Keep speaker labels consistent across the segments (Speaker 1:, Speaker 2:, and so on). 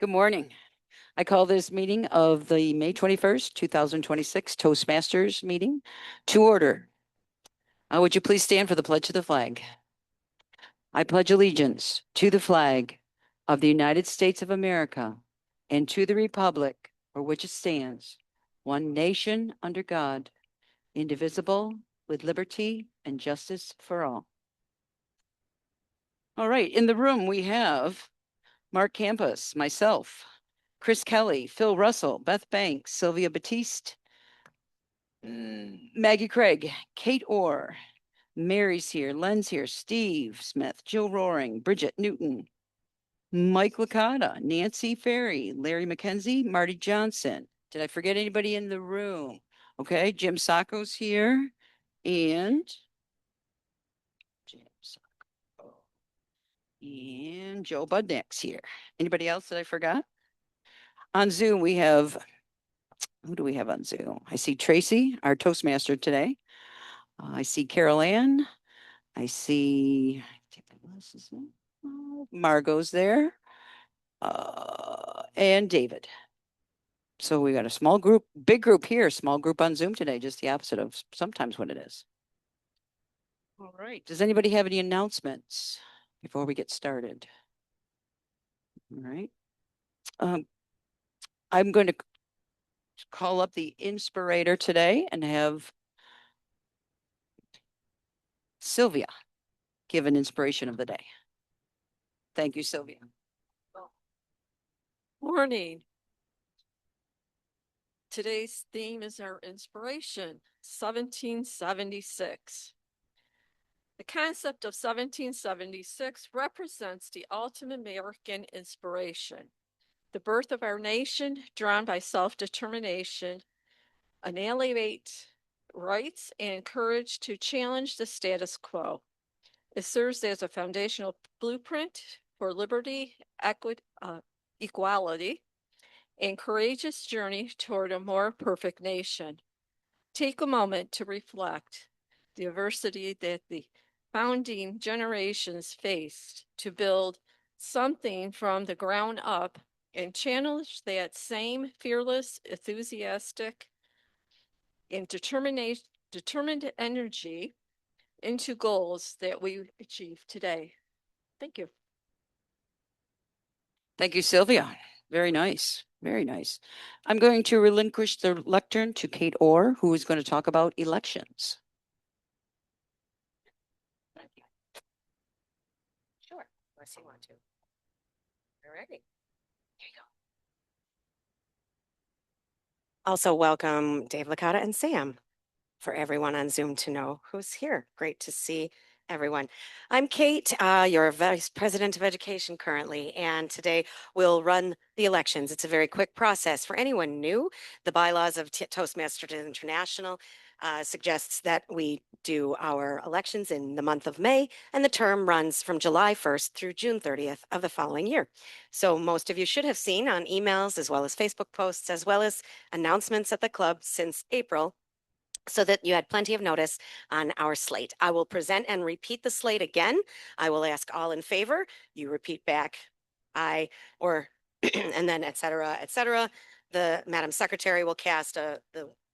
Speaker 1: Good morning. I call this meeting of the May 21st, 2026 Toastmasters meeting to order. Would you please stand for the pledge of the flag? I pledge allegiance to the flag of the United States of America and to the republic for which it stands, one nation under God, indivisible, with liberty and justice for all. All right, in the room we have Mark Campus, myself, Chris Kelly, Phil Russell, Beth Banks, Sylvia Batiste, Maggie Craig, Kate Orr, Mary's here, Len's here, Steve Smith, Jill Roaring, Bridget Newton, Mike Licata, Nancy Ferry, Larry McKenzie, Marty Johnson. Did I forget anybody in the room? Okay, Jim Sacco's here and Jim Sacco and Joe Budnick's here. Anybody else that I forgot? On Zoom, we have, who do we have on Zoom? I see Tracy, our Toastmaster today. I see Carol Ann. I see Margot's there. And David. So we got a small group, big group here, small group on Zoom today, just the opposite of sometimes what it is. All right. Does anybody have any announcements before we get started? All right. I'm going to call up the inspirator today and have Sylvia give an inspiration of the day. Thank you, Sylvia.
Speaker 2: Morning. Today's theme is our inspiration, 1776. The concept of 1776 represents the ultimate American inspiration, the birth of our nation drawn by self-determination, annihilate rights, and courage to challenge the status quo. It serves as a foundational blueprint for liberty, equality, and courageous journey toward a more perfect nation. Take a moment to reflect the adversity that the founding generations faced to build something from the ground up and channel that same fearless, enthusiastic, and determined energy into goals that we achieve today. Thank you.
Speaker 1: Thank you, Sylvia. Very nice. Very nice. I'm going to relinquish the lectern to Kate Orr, who is going to talk about elections.
Speaker 3: Sure, unless you want to. All righty. Here you go. Also, welcome Dave Licata and Sam, for everyone on Zoom to know who's here. Great to see everyone. I'm Kate, your Vice President of Education currently, and today we'll run the elections. It's a very quick process. For anyone new, the bylaws of Toastmasters International suggests that we do our elections in the month of May, and the term runs from July 1st through June 30th of the following year. So most of you should have seen on emails as well as Facebook posts, as well as announcements at the club since April, so that you had plenty of notice on our slate. I will present and repeat the slate again. I will ask all in favor. You repeat back aye, or and then et cetera, et cetera. The Madam Secretary will cast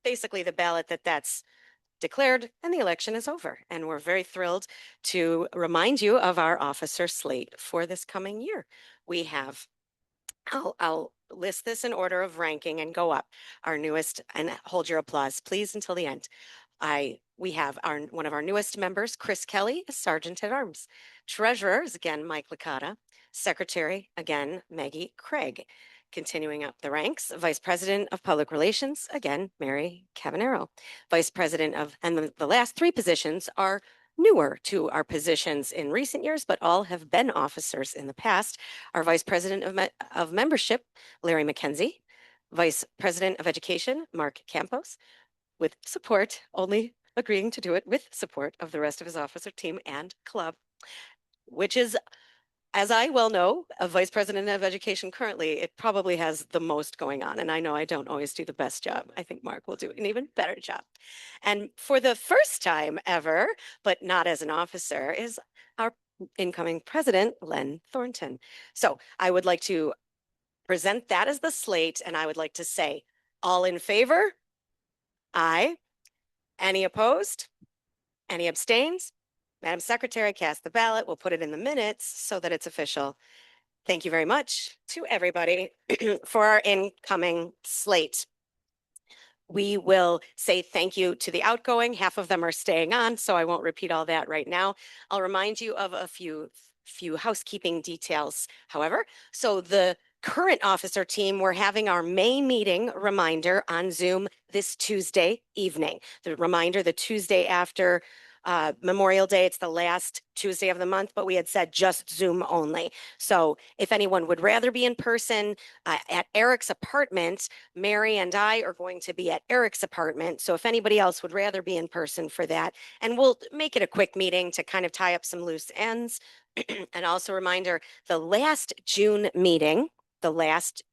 Speaker 3: basically the ballot that's declared, and the election is over. And we're very thrilled to remind you of our officer slate for this coming year. We have, I'll list this in order of ranking and go up. Our newest, and hold your applause, please, until the end. We have one of our newest members, Chris Kelly, as Sergeant at Arms. Treasurer is again Mike Licata. Secretary, again, Maggie Craig. Continuing up the ranks, Vice President of Public Relations, again, Mary Cavanero. Vice President of, and the last three positions are newer to our positions in recent years, but all have been officers in the past. Our Vice President of Membership, Larry McKenzie. Vice President of Education, Mark Campos, with support, only agreeing to do it with support of the rest of his officer team and club, which is, as I well know, a Vice President of Education currently, it probably has the most going on. And I know I don't always do the best job. I think Mark will do an even better job. And for the first time ever, but not as an officer, is our incoming president, Len Thornton. So I would like to present that as the slate, and I would like to say, all in favor? Aye. Any opposed? Any abstains? Madam Secretary, cast the ballot. We'll put it in the minutes so that it's official. Thank you very much to everybody for our incoming slate. We will say thank you to the outgoing. Half of them are staying on, so I won't repeat all that right now. I'll remind you of a few housekeeping details, however. So the current officer team, we're having our May meeting reminder on Zoom this Tuesday evening. The reminder, the Tuesday after Memorial Day, it's the last Tuesday of the month, but we had said just Zoom only. So if anyone would rather be in person at Eric's apartment, Mary and I are going to be at Eric's apartment. So if anybody else would rather be in person for that, and we'll make it a quick meeting to kind of tie up some loose ends. And also a reminder, the last June meeting, the last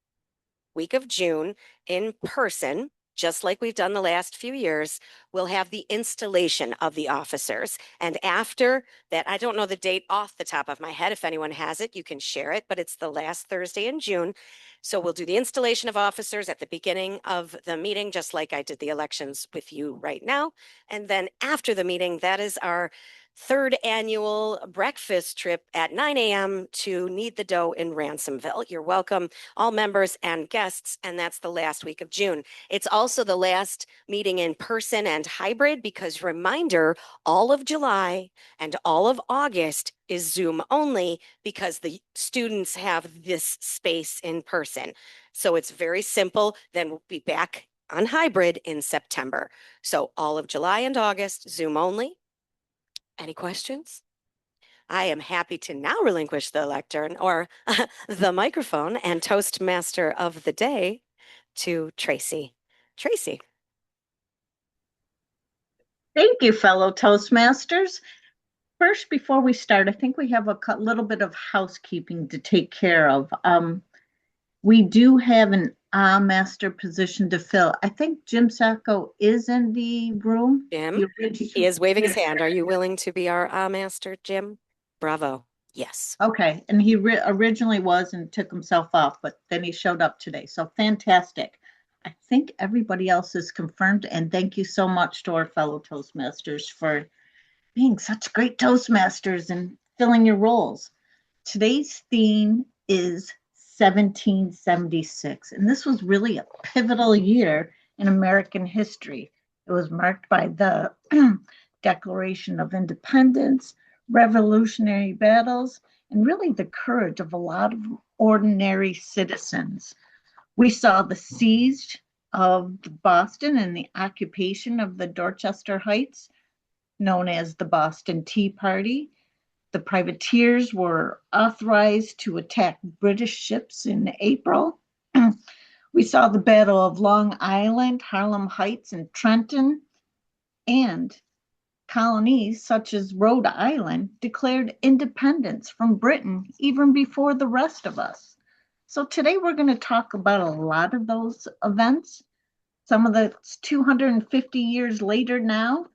Speaker 3: week of June in person, just like we've done the last few years, we'll have the installation of the officers. And after that, I don't know the date off the top of my head. If anyone has it, you can share it, but it's the last Thursday in June. So we'll do the installation of officers at the beginning of the meeting, just like I did the elections with you right now. And then after the meeting, that is our third annual breakfast trip at 9 a.m. to Knead the Dough in Ransomville. You're welcome, all members and guests, and that's the last week of June. It's also the last meeting in person and hybrid because, reminder, all of July and all of August is Zoom only because the students have this space in person. So it's very simple. Then we'll be back on hybrid in September. So all of July and August, Zoom only. Any questions? I am happy to now relinquish the lectern or the microphone and Toastmaster of the day to Tracy. Tracy.
Speaker 4: Thank you, fellow Toastmasters. First, before we start, I think we have a little bit of housekeeping to take care of. We do have an master position to fill. I think Jim Sacco is in the room.
Speaker 3: Jim, he is waving his hand. Are you willing to be our master, Jim? Bravo. Yes.
Speaker 4: Okay, and he originally was and took himself off, but then he showed up today. So fantastic. I think everybody else is confirmed, and thank you so much to our fellow Toastmasters for being such great Toastmasters and filling your roles. Today's theme is 1776, and this was really a pivotal year in American history. It was marked by the Declaration of Independence, revolutionary battles, and really the courage of a lot of ordinary citizens. We saw the siege of Boston and the occupation of the Dorchester Heights, known as the Boston Tea Party. The privateers were authorized to attack British ships in April. We saw the Battle of Long Island, Harlem Heights, and Trenton, and colonies such as Rhode Island declared independence from Britain even before the rest of us. So today we're going to talk about a lot of those events. Some of that's 250 years later now,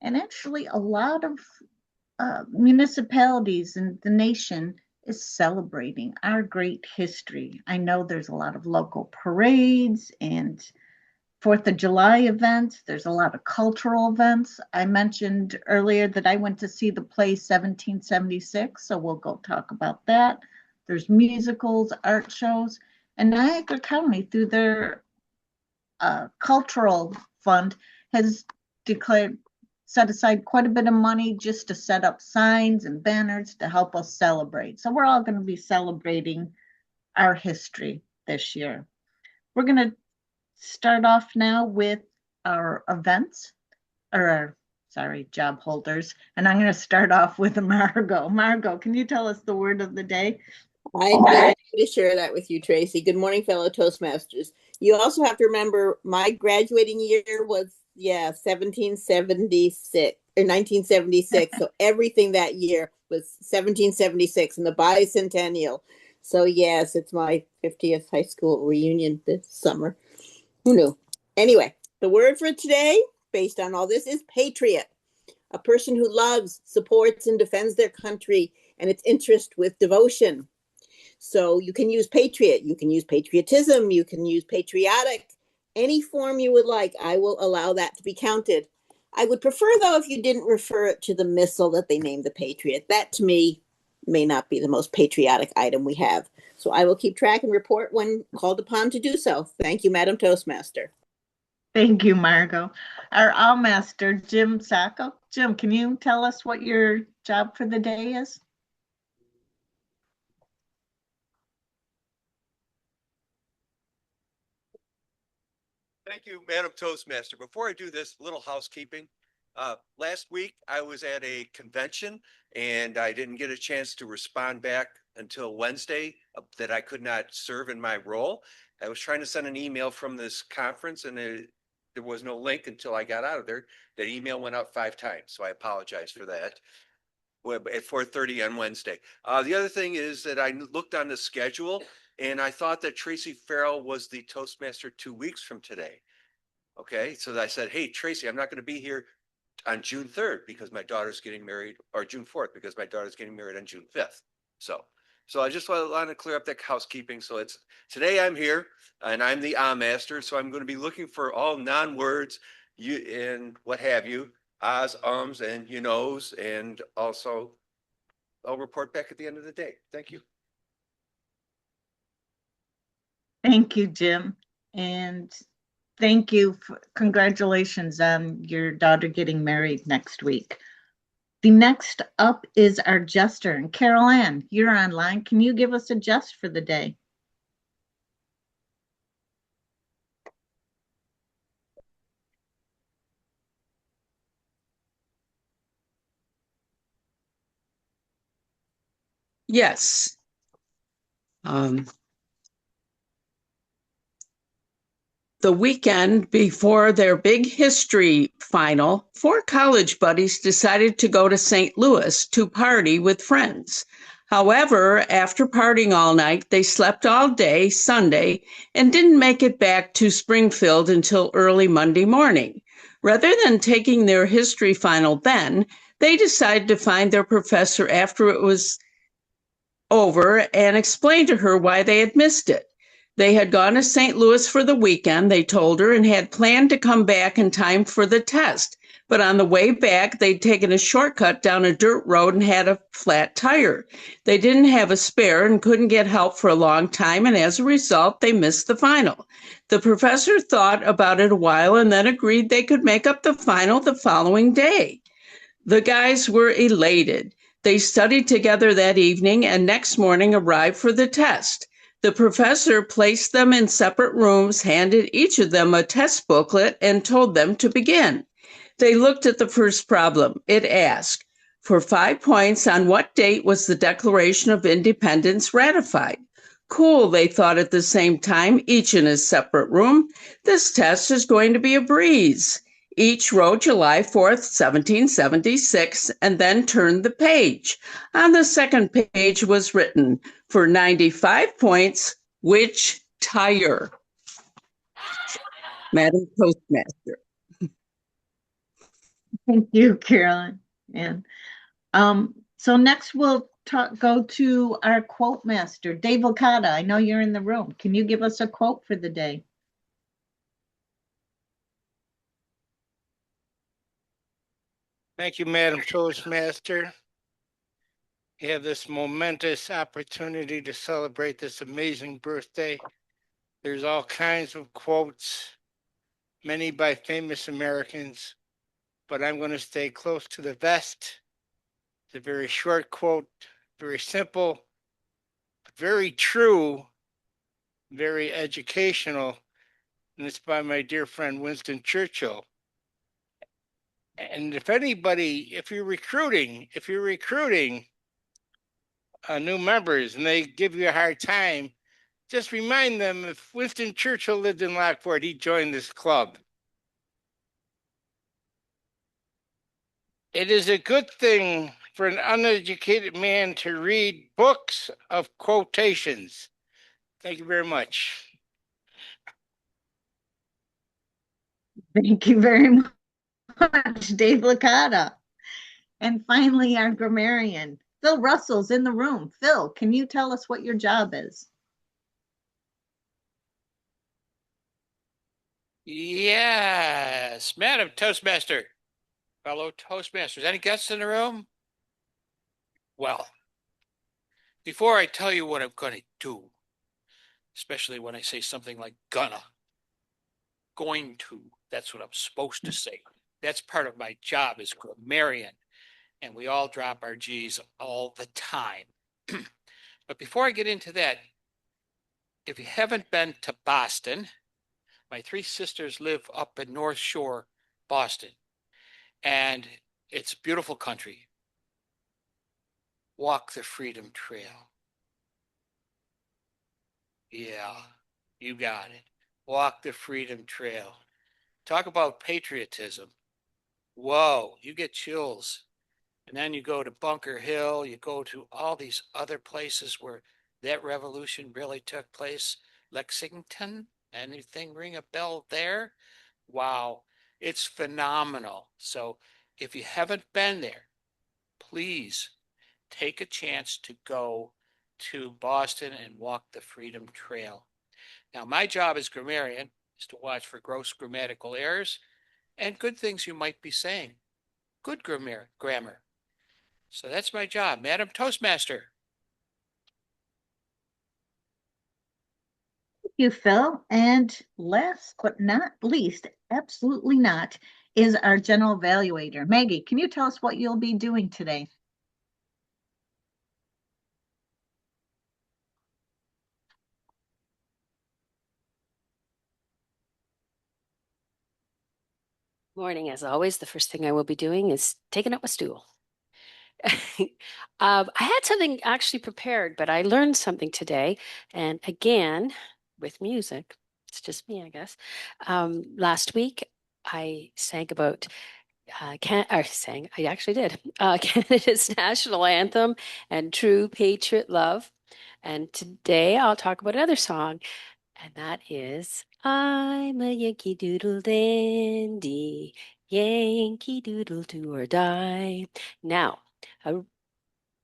Speaker 4: and actually a lot of municipalities in the nation is celebrating our great history. I know there's a lot of local parades and 4th of July events. There's a lot of cultural events. I mentioned earlier that I went to see the play 1776, so we'll go talk about that. There's musicals, art shows, and Niagara County, through their cultural fund, has set aside quite a bit of money just to set up signs and banners to help us celebrate. So we're all going to be celebrating our history this year. We're going to start off now with our events, or job holders. And I'm going to start off with Margot. Margot, can you tell us the word of the day?
Speaker 5: I'm happy to share that with you, Tracy. Good morning, fellow Toastmasters. You also have to remember my graduating year was 1776 or 1976. So everything that year was 1776 and the bicentennial. So yes, it's my 50th high school reunion this summer. Who knew? Anyway, the word for today, based on all this, is patriot. A person who loves, supports, and defends their country and its interest with devotion. So you can use patriot, you can use patriotism, you can use patriotic, any form you would like. I will allow that to be counted. I would prefer, though, if you didn't refer it to the missile that they named the Patriot. That, to me, may not be the most patriotic item we have. So I will keep track and report when called upon to do so. Thank you, Madam Toastmaster.
Speaker 4: Thank you, Margot. Our All Master, Jim Sacco. Jim, can you tell us what your job for the day is?
Speaker 6: Thank you, Madam Toastmaster. Before I do this, little housekeeping. Last week, I was at a convention and I didn't get a chance to respond back until Wednesday that I could not serve in my role. I was trying to send an email from this conference and there was no link until I got out of there. That email went out 5 times, so I apologize for that. At 4:30 on Wednesday. The other thing is that I looked on the schedule and I thought that Tracy Farrell was the Toastmaster 2 weeks from today. Okay, so I said, hey, Tracy, I'm not going to be here on June 3rd because my daughter's getting married, or June 4th because my daughter's getting married on June 5th. So I just want to clear up that housekeeping. So it's today I'm here and I'm the master. So I'm going to be looking for all non-words you and what have you, ahs, ums, and you knows, and also I'll report back at the end of the day. Thank you.
Speaker 4: Thank you, Jim. And thank you. Congratulations on your daughter getting married next week. The next up is our jester. And Carol Ann, you're online. Can you give us a jest for the day?
Speaker 7: Yes. The weekend before their big history final, 4 college buddies decided to go to St. Louis to party with friends. However, after partying all night, they slept all day Sunday and didn't make it back to Springfield until early Monday morning. Rather than taking their history final then, they decided to find their professor after it was over and explain to her why they had missed it. They had gone to St. Louis for the weekend, they told her, and had planned to come back in time for the test. But on the way back, they'd taken a shortcut down a dirt road and had a flat tire. They didn't have a spare and couldn't get help for a long time, and as a result, they missed the final. The professor thought about it a while and then agreed they could make up the final the following day. The guys were elated. They studied together that evening and next morning arrived for the test. The professor placed them in separate rooms, handed each of them a test booklet, and told them to begin. They looked at the first problem. It asked, for 5 points, on what date was the Declaration of Independence ratified? Cool, they thought at the same time, each in his separate room. This test is going to be a breeze. Each wrote July 4th, 1776, and then turned the page. On the second page was written, for 95 points, which tire? Madam Toastmaster.
Speaker 4: Thank you, Carolyn. And so next we'll go to our quote master, Dave Licata. I know you're in the room. Can you give us a quote for the day?
Speaker 8: Thank you, Madam Toastmaster. We have this momentous opportunity to celebrate this amazing birthday. There's all kinds of quotes, many by famous Americans, but I'm going to stay close to the vest. It's a very short quote, very simple, but very true, very educational, and it's by my dear friend Winston Churchill. And if you're recruiting new members and they give you a hard time, just remind them if Winston Churchill lived in Lockport, he'd join this club. It is a good thing for an uneducated man to read books of quotations. Thank you very much.
Speaker 4: Thank you very much, Dave Licata. And finally, our grammarian, Phil Russell's in the room. Phil, can you tell us what your job is?
Speaker 8: Yes, Madam Toastmaster, fellow Toastmasters. Any guests in the room? Well, before I tell you what I'm going to do, especially when I say something like going to, that's what I'm supposed to say. That's part of my job as grammarian, and we all drop our G's all the time. But before I get into that, if you haven't been to Boston, my three sisters live up in North Shore, Boston, and it's a beautiful country. Walk the Freedom Trail. Yeah, you got it. Walk the Freedom Trail. Talk about patriotism. Whoa, you get chills. And then you go to Bunker Hill, you go to all these other places where that revolution really took place. Lexington, anything ring a bell there? Wow, it's phenomenal. So if you haven't been there, please take a chance to go to Boston and walk the Freedom Trail. Now, my job as grammarian is to watch for gross grammatical errors and good things you might be saying. Good grammar. So that's my job, Madam Toastmaster.
Speaker 4: Thank you, Phil. And last but not least, absolutely not, is our general evaluator. Maggie, can you tell us what you'll be doing today?
Speaker 3: Morning, as always, the first thing I will be doing is taking up a stool. I had something actually prepared, but I learned something today. And again, with music, it's just me, I guess. Last week, I sang about I actually did Canada's national anthem and true patriot love. And today I'll talk about another song, and that is I'm a Yankee Doodle Dandy, Yankee Doodle do or die. Now, uh,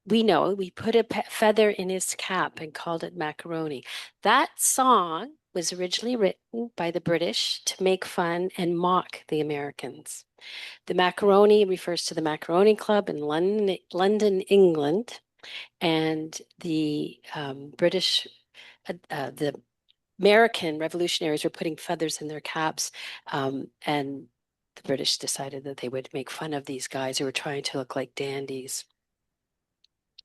Speaker 3: we know we put a feather in his cap and called it macaroni. That song was originally written by the British to make fun and mock the Americans. The macaroni refers to the Macaroni Club in London, England, and the the American revolutionaries were putting feathers in their caps, and the British decided that they would make fun of these guys who were trying to look like dandies,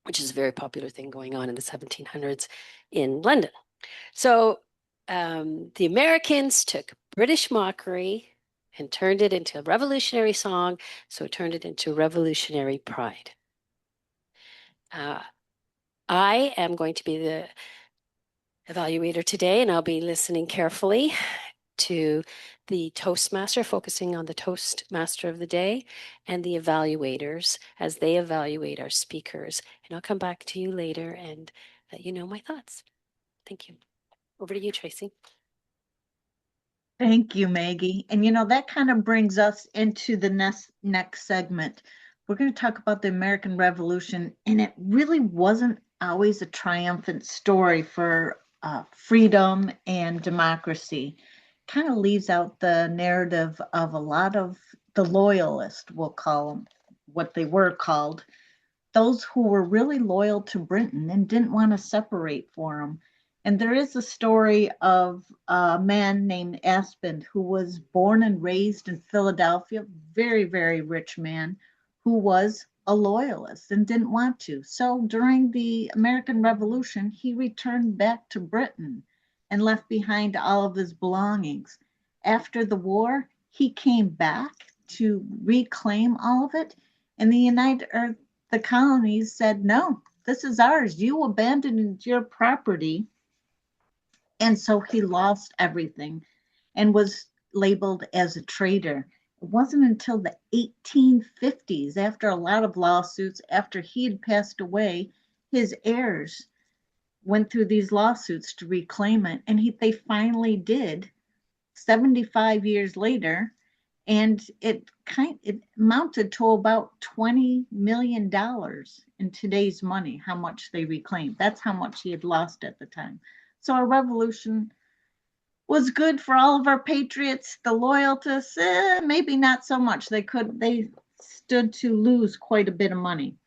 Speaker 3: which is a very popular thing going on in the 1700s in London. So the Americans took British mockery and turned it into a revolutionary song, so it turned it into revolutionary pride. I am going to be the evaluator today, and I'll be listening carefully to the Toastmaster, focusing on the Toastmaster of the day, and the evaluators as they evaluate our speakers. And I'll come back to you later and let you know my thoughts. Thank you. Over to you, Tracy.
Speaker 4: Thank you, Maggie. And that kind of brings us into the next segment. We're going to talk about the American Revolution, and it really wasn't always a triumphant story for freedom and democracy. Kind of leaves out the narrative of a lot of the loyalists, we'll call them, what they were called, those who were really loyal to Britain and didn't want to separate for them. And there is a story of a man named Aspen who was born and raised in Philadelphia, very, very rich man, who was a loyalist and didn't want to. So during the American Revolution, he returned back to Britain and left behind all of his belongings. After the war, he came back to reclaim all of it, and the colonies said, no, this is ours. You abandoned your property. And so he lost everything and was labeled as a traitor. It wasn't until the 1850s, after a lot of lawsuits, after he had passed away, his heirs went through these lawsuits to reclaim it. And they finally did 75 years later. And it amounted to about $20 million in today's money, how much they reclaimed. That's how much he had lost at the time. So our revolution was good for all of our patriots. The loyalists, maybe not so much. They stood to lose quite a bit of money.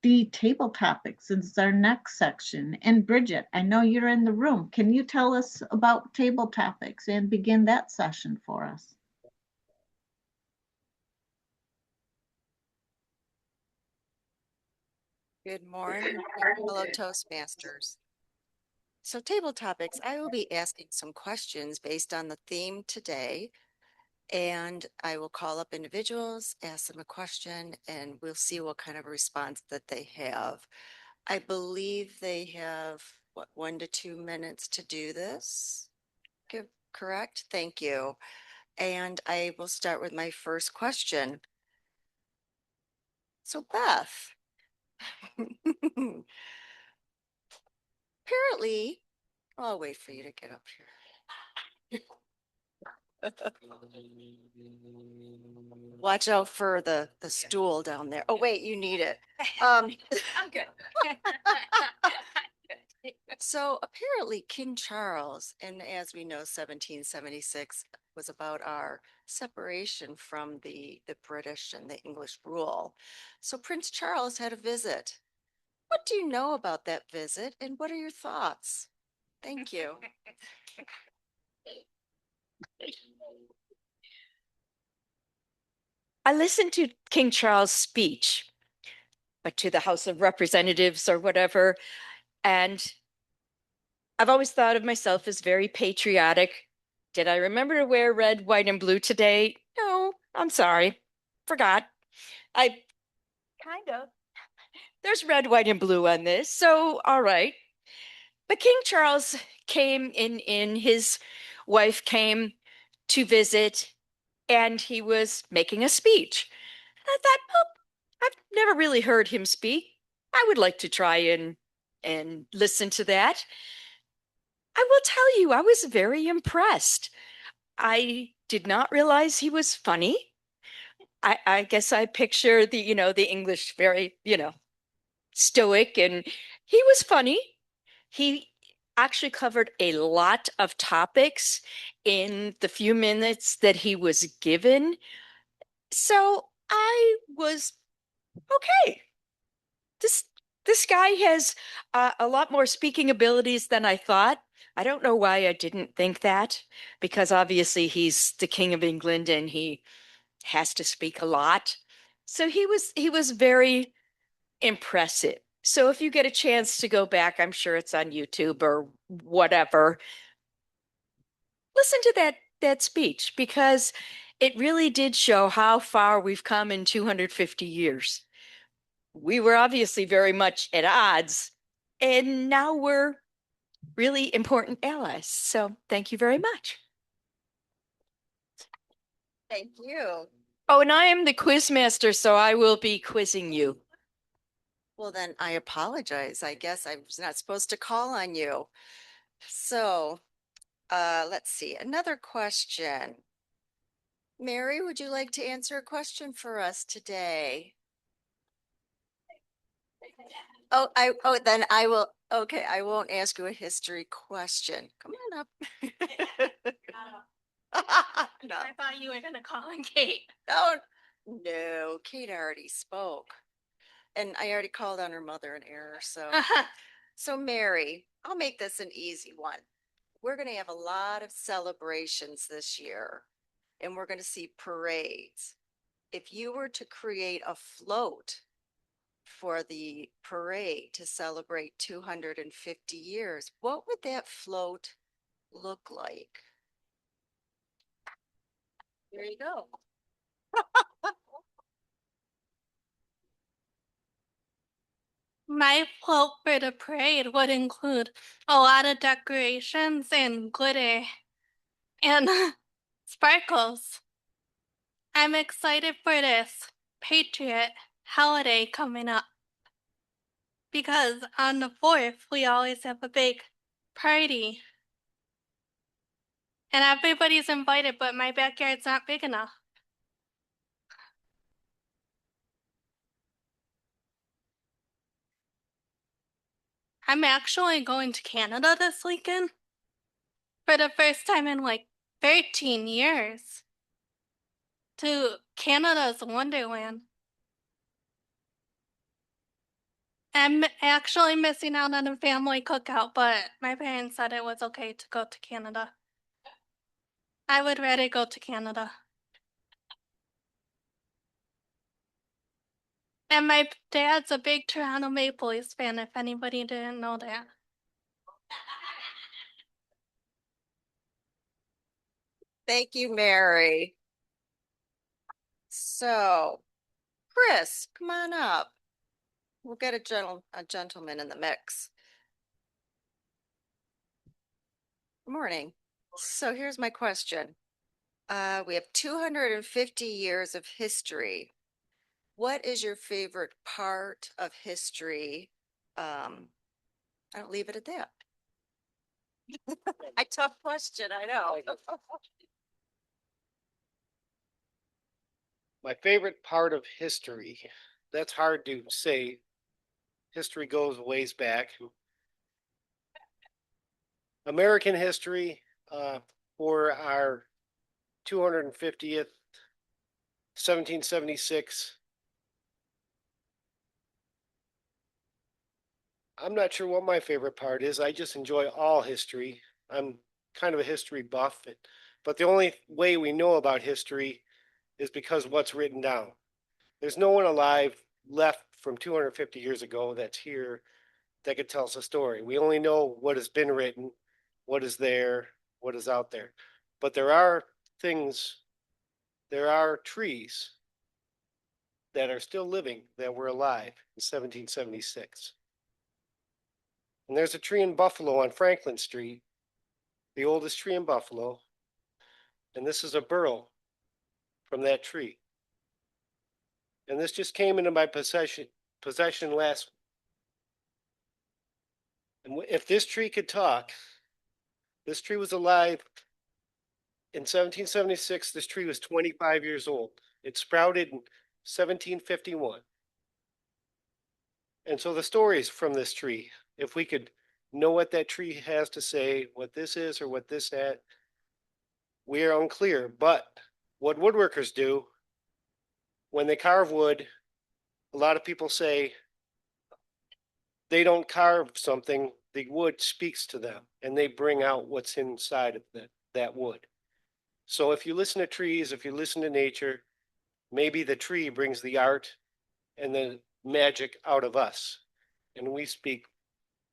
Speaker 4: The table topics is our next section. And Bridget, I know you're in the room. Can you tell us about table topics and begin that session for us?
Speaker 9: Good morning, fellow Toastmasters. So table topics, I will be asking some questions based on the theme today. And I will call up individuals, ask them a question, and we'll see what kind of response that they have. I believe they have, what, 1 to 2 minutes to do this? Correct? Thank you. And I will start with my first question. So Beth, apparently, I'll wait for you to get up here. Watch out for the stool down there. Oh, wait, you need it. I'm good. So apparently King Charles, and as we know, 1776 was about our separation from the British and the English rule. So Prince Charles had a visit. What do you know about that visit and what are your thoughts? Thank you.
Speaker 2: I listened to King Charles' speech, but to the House of Representatives or whatever, and I've always thought of myself as very patriotic. Did I remember to wear red, white, and blue today? No, I'm sorry. Forgot. I kind of. There's red, white, and blue on this, so all right. But King Charles came in, his wife came to visit, and he was making a speech. I thought, oh, I've never really heard him speak. I would like to try and listen to that. I will tell you, I was very impressed. I did not realize he was funny. I guess I picture the English very, stoic, and he was funny. He actually covered a lot of topics in the few minutes that he was given. So I was okay. This guy has a lot more speaking abilities than I thought. I don't know why I didn't think that, because obviously he's the King of England and he has to speak a lot. So he was very impressive. So if you get a chance to go back, I'm sure it's on YouTube or whatever. Listen to that speech because it really did show how far we've come in 250 years. We were obviously very much at odds, and now we're really important allies. So thank you very much.
Speaker 9: Thank you.
Speaker 2: Oh, and I am the quiz master, so I will be quizzing you.
Speaker 9: Well, then I apologize. I guess I was not supposed to call on you. So, let's see. Another question. Mary, would you like to answer a question for us today? Then I will. Okay, I won't ask you a history question. Come on up. No.
Speaker 10: I thought you were gonna call on Kate.
Speaker 9: No, Kate already spoke. And I already called on her mother in error, so. So Mary, I'll make this an easy one. We're gonna have a lot of celebrations this year, and we're gonna see parades. If you were to create a float for the parade to celebrate 250 years, what would that float look like? There you go.
Speaker 10: My float for the parade would include a lot of decorations and glitter and sparkles. I'm excited for this Patriot holiday coming up because on the 4th, we always have a big party. And everybody's invited, but my backyard's not big enough. I'm actually going to Canada this weekend for the first time in like 13 years to Canada's Wonderland. I'm actually missing out on a family cookout, but my parents said it was okay to go to Canada. I would rather go to Canada. And my dad's a big Toronto Maple Leafs fan, if anybody didn't know that.
Speaker 9: Thank you, Mary. So, Chris, come on up. We'll get a gentleman in the mix. Good morning. So here's my question. We have 250 years of history. What is your favorite part of history? I'll leave it at that. A tough question, I know.
Speaker 8: My favorite part of history, that's hard to say. History goes ways back. American history, for our 250th, 1776. I'm not sure what my favorite part is. I just enjoy all history. I'm kind of a history buff, but the only way we know about history is because what's written down. There's no one alive left from 250 years ago that's here that could tell us a story. We only know what has been written, what is there, what is out there. But there are things, there are trees that are still living that were alive in 1776. And there's a tree in Buffalo on Franklin Street, the oldest tree in Buffalo. And this is a burl from that tree. And this just came into my possession last. And if this tree could talk, this tree was alive in 1776. This tree was 25 years old. It sprouted in 1751. And so the stories from this tree, if we could know what that tree has to say, what this is or what this that, we are unclear. But what woodworkers do when they carve wood, a lot of people say they don't carve something, the wood speaks to them and they bring out what's inside of that wood. So if you listen to trees, if you listen to nature, maybe the tree brings the art and the magic out of us. And we speak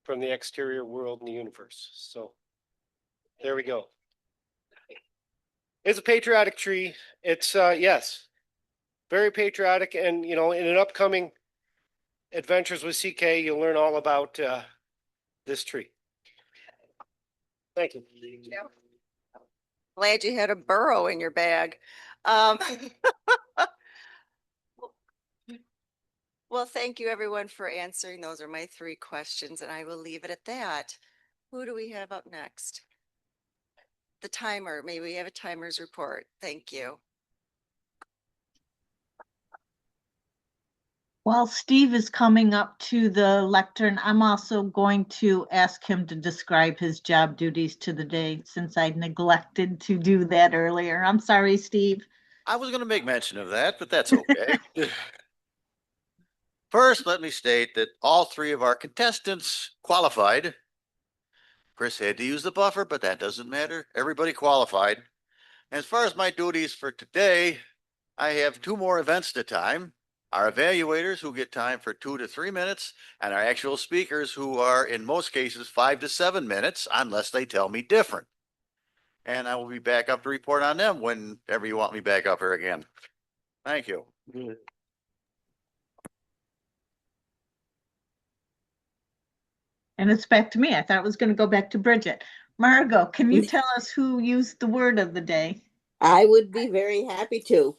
Speaker 8: from the exterior world and the universe. So there we go. It's a patriotic tree. It's, yes, very patriotic. And, you know, in an upcoming Adventures with CK, you'll learn all about this tree. Thank you.
Speaker 9: Glad you had a burrow in your bag. Well, thank you everyone for answering. Those are my 3 questions and I will leave it at that. Who do we have up next? The timer. May we have a timer's report? Thank you.
Speaker 4: While Steve is coming up to the lectern, I'm also going to ask him to describe his job duties to the day since I neglected to do that earlier. I'm sorry, Steve.
Speaker 11: I was going to make mention of that, but that's okay. First, let me state that all 3 of our contestants qualified. Chris had to use the buffer, but that doesn't matter. Everybody qualified. As far as my duties for today, I have 2 more events to time. Our evaluators who get time for 2 to 3 minutes, and our actual speakers who are in most cases 5 to 7 minutes, unless they tell me different. And I will be back up to report on them whenever you want me back up here again. Thank you.
Speaker 4: And it's back to me. I thought it was going to go back to Bridget. Margot, can you tell us who used the word of the day?
Speaker 5: I would be very happy to.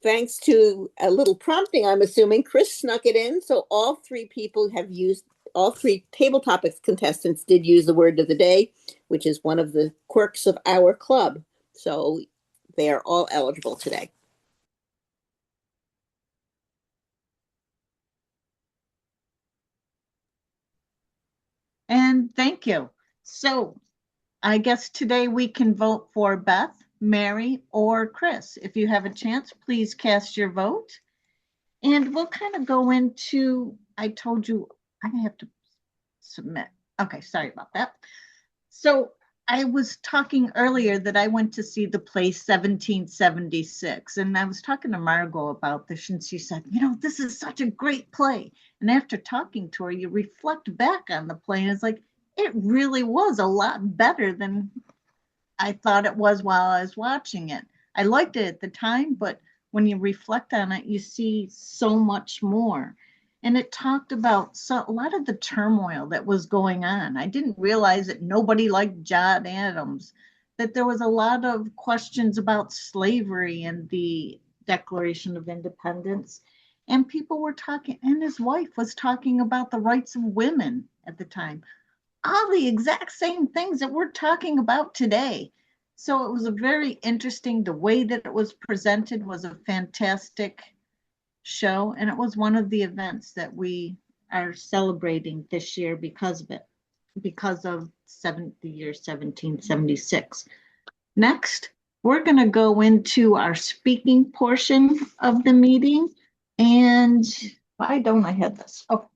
Speaker 5: Thanks to a little prompting, I'm assuming Chris snuck it in. So all 3 people have used all three table topics contestants did use the word of the day, which is one of the quirks of our club. So they are all eligible today.
Speaker 4: And thank you. So I guess today we can vote for Beth, Mary, or Chris. If you have a chance, please cast your vote. And we'll kind of go into, I told you I have to submit. Okay, sorry about that. So I was talking earlier that I went to see the play 1776, and I was talking to Margot about this, and she said, this is such a great play. And after talking to her, you reflect back on the play, and it's like, it really was a lot better than I thought it was while I was watching it. I liked it at the time, but when you reflect on it, you see so much more. And it talked about a lot of the turmoil that was going on. I didn't realize that nobody liked John Adams, that there was a lot of questions about slavery and the Declaration of Independence. And people were talking, and his wife was talking about the rights of women at the time, all the exact same things that we're talking about today. So it was a very interesting, the way that it was presented was a fantastic show. And it was one of the events that we are celebrating this year because of it, because of the year 1776. Next, we're going to go into our speaking portion of the meeting. And why don't I have this? Oh,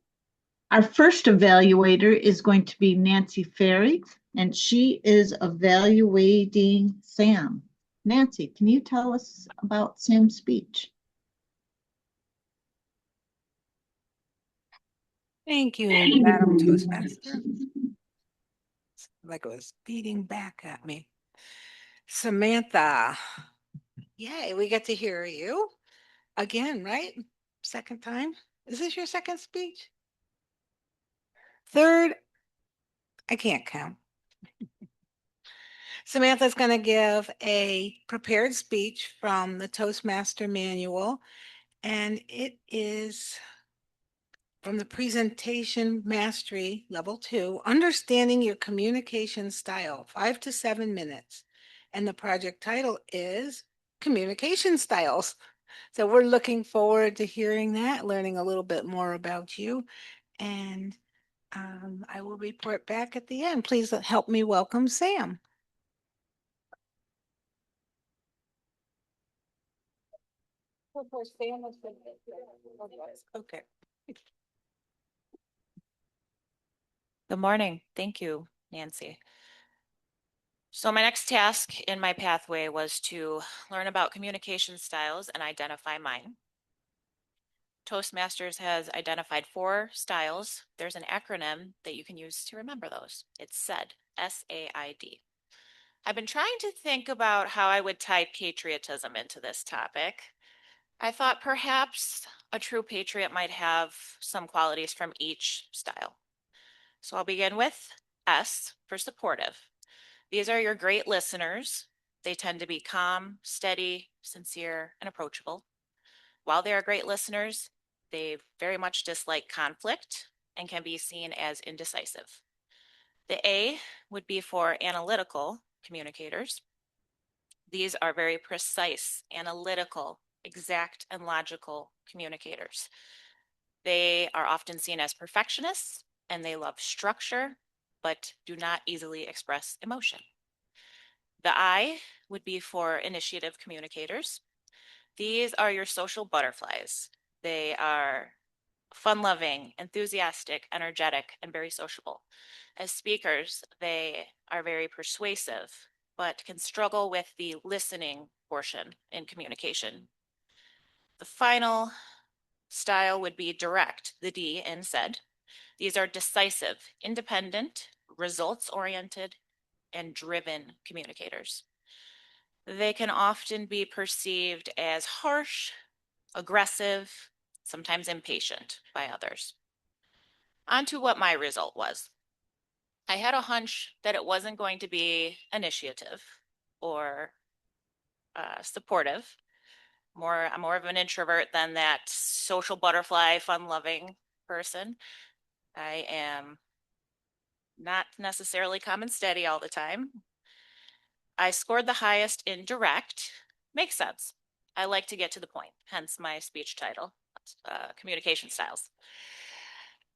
Speaker 4: our first evaluator is going to be Nancy Ferry, and she is evaluating Sam. Nancy, can you tell us about Sam's speech?
Speaker 12: Thank you, Madam Toastmaster. Like it was beating back at me. Samantha, yay, we get to hear you again, right? Second time? Is this your second speech? Third? I can't count. Samantha's going to give a prepared speech from the Toastmaster Manual, and it is from the Presentation Mastery Level 2, Understanding Your Communication Style, 5 to 7 minutes. And the project title is Communication Styles. So we're looking forward to hearing that, learning a little bit more about you. And I will report back at the end. Please help me welcome Sam. Okay.
Speaker 13: Good morning. Thank you, Nancy. So my next task in my pathway was to learn about communication styles and identify mine. Toastmasters has identified 4 styles. There's an acronym that you can use to remember those. It's SAID, S-A-I-D. I've been trying to think about how I would tie patriotism into this topic. I thought perhaps a true patriot might have some qualities from each style. So I'll begin with S for supportive. These are your great listeners. They tend to be calm, steady, sincere, and approachable. While they are great listeners, they very much dislike conflict and can be seen as indecisive. The A would be for analytical communicators. These are very precise, analytical, exact, and logical communicators. They are often seen as perfectionists and they love structure, but do not easily express emotion. The I would be for initiative communicators. These are your social butterflies. They are fun-loving, enthusiastic, energetic, and very sociable. As speakers, they are very persuasive, but can struggle with the listening portion in communication. The final style would be direct, the D in SAID. These are decisive, independent, results-oriented, and driven communicators. They can often be perceived as harsh, aggressive, sometimes impatient by others. On to what my result was. I had a hunch that it wasn't going to be initiative or supportive. I'm more of an introvert than that social butterfly, fun-loving person. I am not necessarily calm and steady all the time. I scored the highest in direct. Makes sense. I like to get to the point, hence my speech title, communication styles.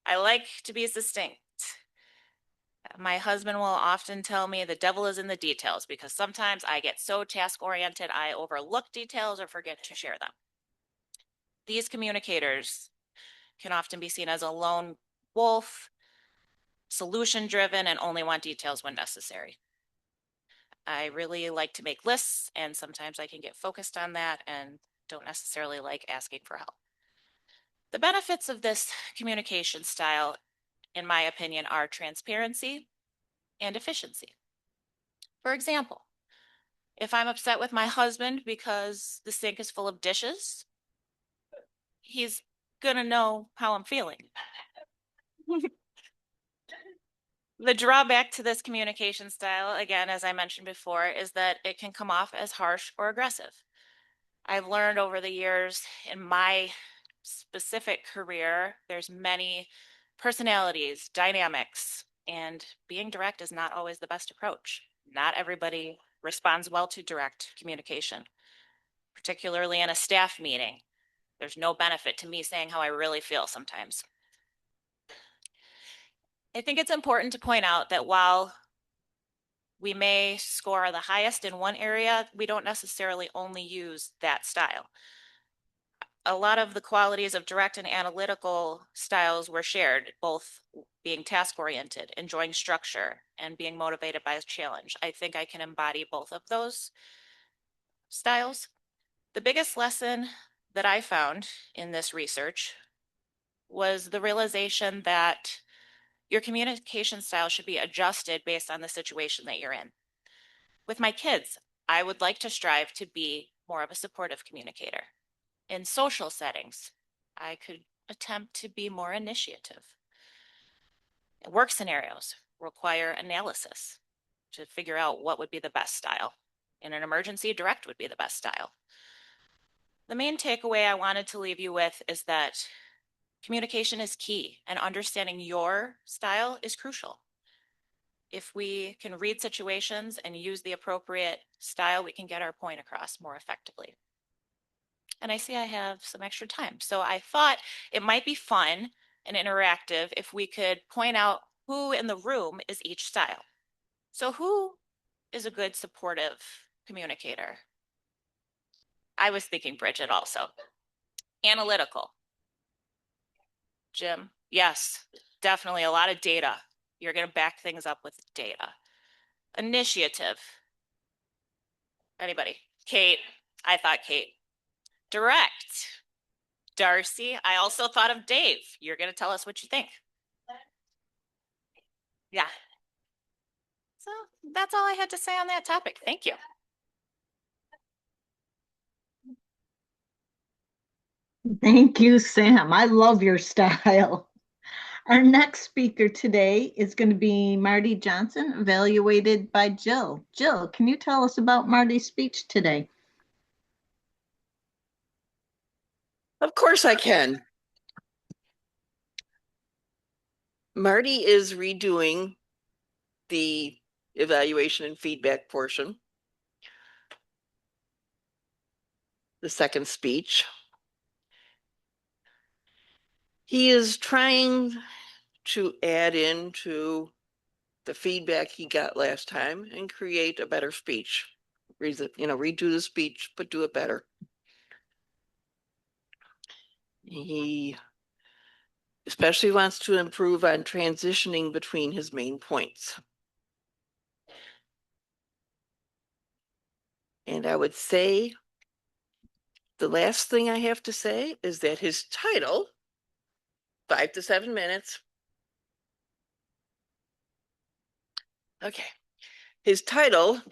Speaker 13: I like to be succinct. My husband will often tell me the devil is in the details because sometimes I get so task oriented, I overlook details or forget to share them. These communicators can often be seen as a lone wolf, solution driven, and only want details when necessary. I really like to make lists, and sometimes I can get focused on that and don't necessarily like asking for help. The benefits of this communication style, in my opinion, are transparency and efficiency. For example, if I'm upset with my husband because the sink is full of dishes, he's gonna know how I'm feeling. The drawback to this communication style, again, as I mentioned before, is that it can come off as harsh or aggressive. I've learned over the years in my specific career, there's many personalities, dynamics, and being direct is not always the best approach. Not everybody responds well to direct communication, particularly in a staff meeting. There's no benefit to me saying how I really feel sometimes. I think it's important to point out that while we may score the highest in one area, we don't necessarily only use that style. A lot of the qualities of direct and analytical styles were shared, both being task-oriented, enjoying structure, and being motivated by a challenge. I think I can embody both of those styles. The biggest lesson that I found in this research was the realization that your communication style should be adjusted based on the situation that you're in. With my kids, I would like to strive to be more of a supportive communicator. In social settings, I could attempt to be more initiative. Work scenarios require analysis to figure out what would be the best style. In an emergency, direct would be the best style. The main takeaway I wanted to leave you with is that communication is key, and understanding your style is crucial. If we can read situations and use the appropriate style, we can get our point across more effectively. And I see I have some extra time. So I thought it might be fun and interactive if we could point out who in the room is each style. So who is a good supportive communicator? I was thinking Bridget also. Analytical. Jim, yes, definitely a lot of data. You're going to back things up with data. Initiative. Anybody? Kate. I thought Kate. Direct. Darcy. I also thought of Dave. You're going to tell us what you think. Yeah. So that's all I had to say on that topic. Thank you.
Speaker 4: Thank you, Sam. I love your style. Our next speaker today is going to be Marty Johnson, evaluated by Jill. Jill, can you tell us about Marty's speech today?
Speaker 14: Of course I can. Marty is redoing the evaluation and feedback portion, the second speech. He is trying to add into the feedback he got last time and create a better speech. Redo the speech, but do it better. He especially wants to improve on transitioning between his main points. And I would say the last thing I have to say is that his title, 5 to 7 minutes. Okay. His title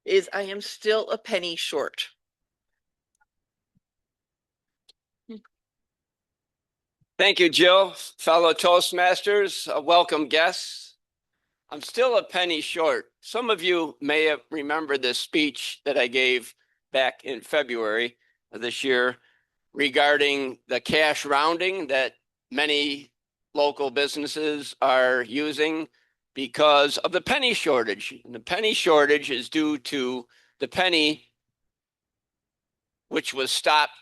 Speaker 14: is I Am Still a Penny Short.
Speaker 15: Thank you, Jill. Fellow Toastmasters, welcome guests. I'm still a penny short. Some of you may have remembered this speech that I gave back in February of this year regarding the cash rounding that many local businesses are using because of the penny shortage. And the penny shortage is due to the penny, which was stopped.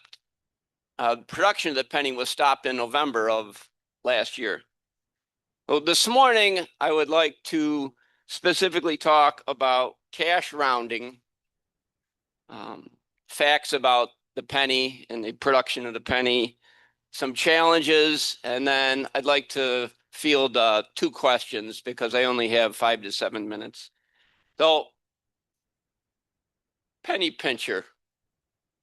Speaker 15: Production of the penny was stopped in November of last year. Well, this morning, I would like to specifically talk about cash rounding, facts about the penny and the production of the penny, some challenges, and then I'd like to field 2 questions because I only have 5 to 7 minutes. So, penny pincher.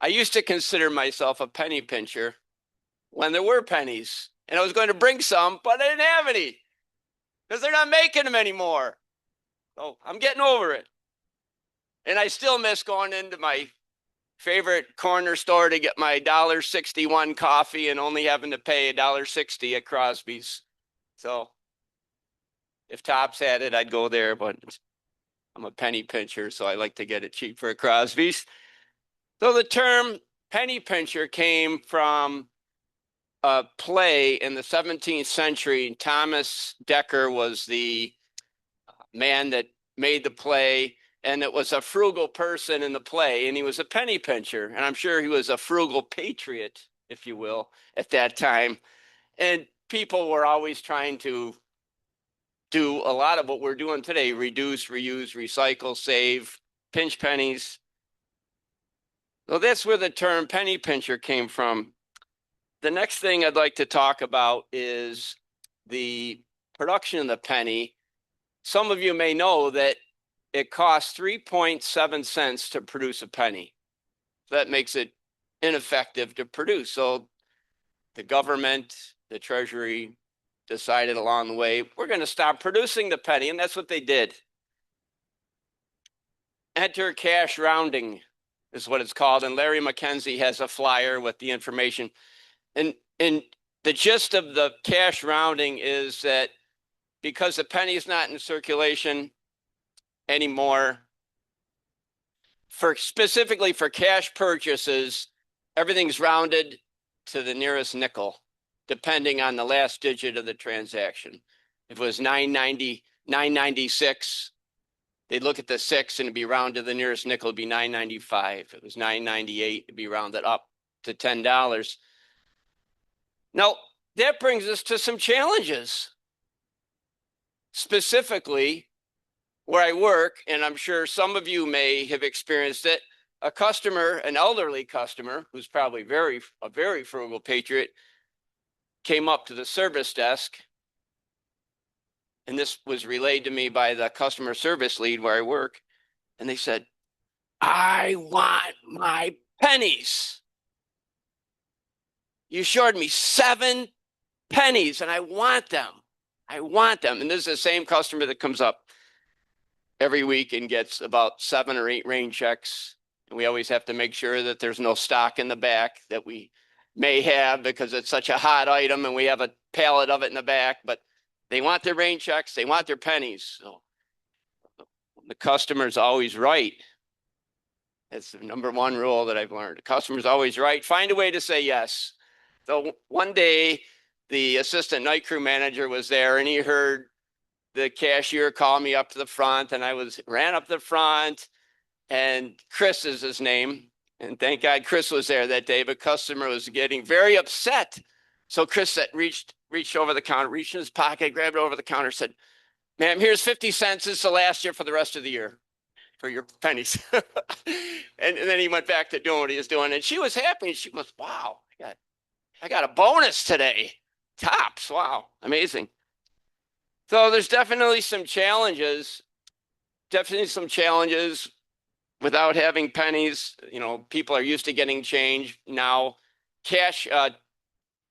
Speaker 15: I used to consider myself a penny pincher when there were pennies, and I was going to bring some, but I didn't have any because they're not making them anymore. So I'm getting over it. And I still miss going into my favorite corner store to get my $1.61 coffee and only having to pay $1.60 at Crosby's. So if Tops had it, I'd go there, but I'm a penny pincher, so I like to get it cheap for at Crosby's. So the term penny pincher came from a play in the 17th century. Thomas Dekker was the man that made the play, and it was a frugal person in the play, and he was a penny pincher. And I'm sure he was a frugal patriot, if you will, at that time. And people were always trying to do a lot of what we're doing today: reduce, reuse, recycle, save, pinch pennies. So that's where the term penny pincher came from. The next thing I'd like to talk about is the production of the penny. Some of you may know that it costs 3.7 cents to produce a penny. That makes it ineffective to produce. So the government, the Treasury decided along the way, we're going to stop producing the penny, and that's what they did. Enter cash rounding is what it's called, and Larry McKenzie has a flyer with the information. And the gist of the cash rounding is that because the penny is not in circulation anymore, specifically for cash purchases, everything's rounded to the nearest nickel, depending on the last digit of the transaction. If it was 990, 996, they'd look at the 6 and it'd be rounded to the nearest nickel, it'd be 995. If it was 998, it'd be rounded up to $10. Now, that brings us to some challenges. Specifically, where I work, and I'm sure some of you may have experienced it, a customer, an elderly customer, who's probably a very frugal patriot, came up to the service desk, and this was relayed to me by the customer service lead where I work, and they said, "I want my pennies. You shorted me 7 pennies, and I want them. I want them." And this is the same customer that comes up every week and gets about 7 or 8 rain checks. And we always have to make sure that there's no stock in the back that we may have because it's such a hot item and we have a pallet of it in the back. But they want their rain checks, they want their pennies. So the customer's always right. That's the #1 rule that I've learned. The customer's always right. Find a way to say yes. So one day, the assistant night crew manager was there and he heard the cashier called me up to the front, and I ran up the front, and Chris is his name. And thank God Chris was there that day, but customer was getting very upset. So Chris reached over the counter, reached in his pocket, grabbed it over the counter, said, "Ma'am, here's 50 cents. This will last you for the rest of the year for your pennies." and then he went back to doing what he was doing. And she was happy. And she goes, "Wow, I got a bonus today. Tops. Wow, amazing." So there's definitely some challenges without having pennies. You know, people are used to getting change now. Cash,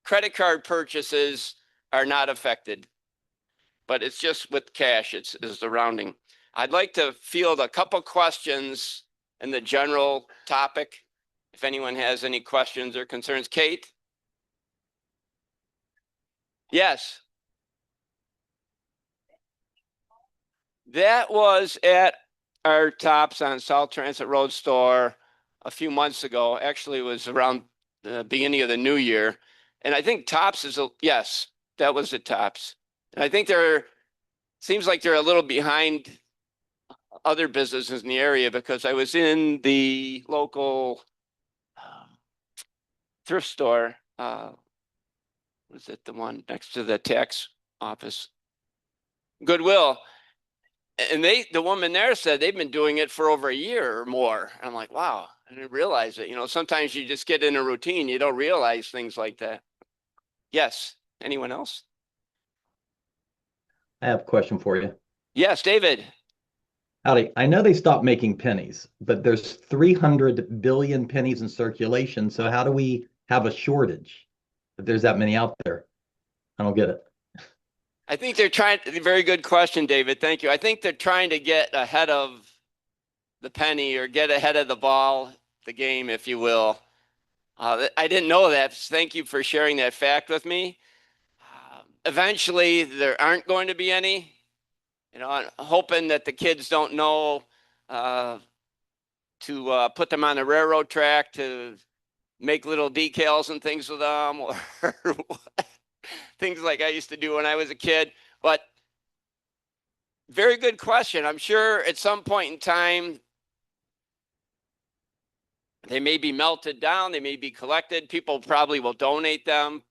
Speaker 15: credit card purchases are not affected, but it's just with cash, it's the rounding. I'd like to field a couple questions in the general topic. If anyone has any questions or concerns. Kate? Yes. That was at our Tops on South Transit Road store a few months ago. Actually, it was around the beginning of the new year. And I think Tops is, yes, that was the tops. And I think seems like they're a little behind other businesses in the area because I was in the local thrift store. Was it the one next to the tax office? Goodwill. And the woman there said they've been doing it for over a year or more. And I'm like, wow, I didn't realize it. You know, sometimes you just get in a routine, you don't realize things like that. Yes. Anyone else?
Speaker 16: I have a question for you.
Speaker 15: Yes, David.
Speaker 16: Howdy. I know they stopped making pennies, but there's 300 billion pennies in circulation. So how do we have a shortage if there's that many out there? I don't get it.
Speaker 15: I think they're trying, very good question, David. Thank you. I think they're trying to get ahead of the penny or get ahead of the ball, the game, if you will. I didn't know that. Thank you for sharing that fact with me. Eventually, there aren't going to be any. You know, I'm hoping that the kids don't know to put them on the railroad track to make little decals and things with them or things like I used to do when I was a kid. But very good question. I'm sure at some point in time, they may be melted down. They may be collected. People probably will donate them.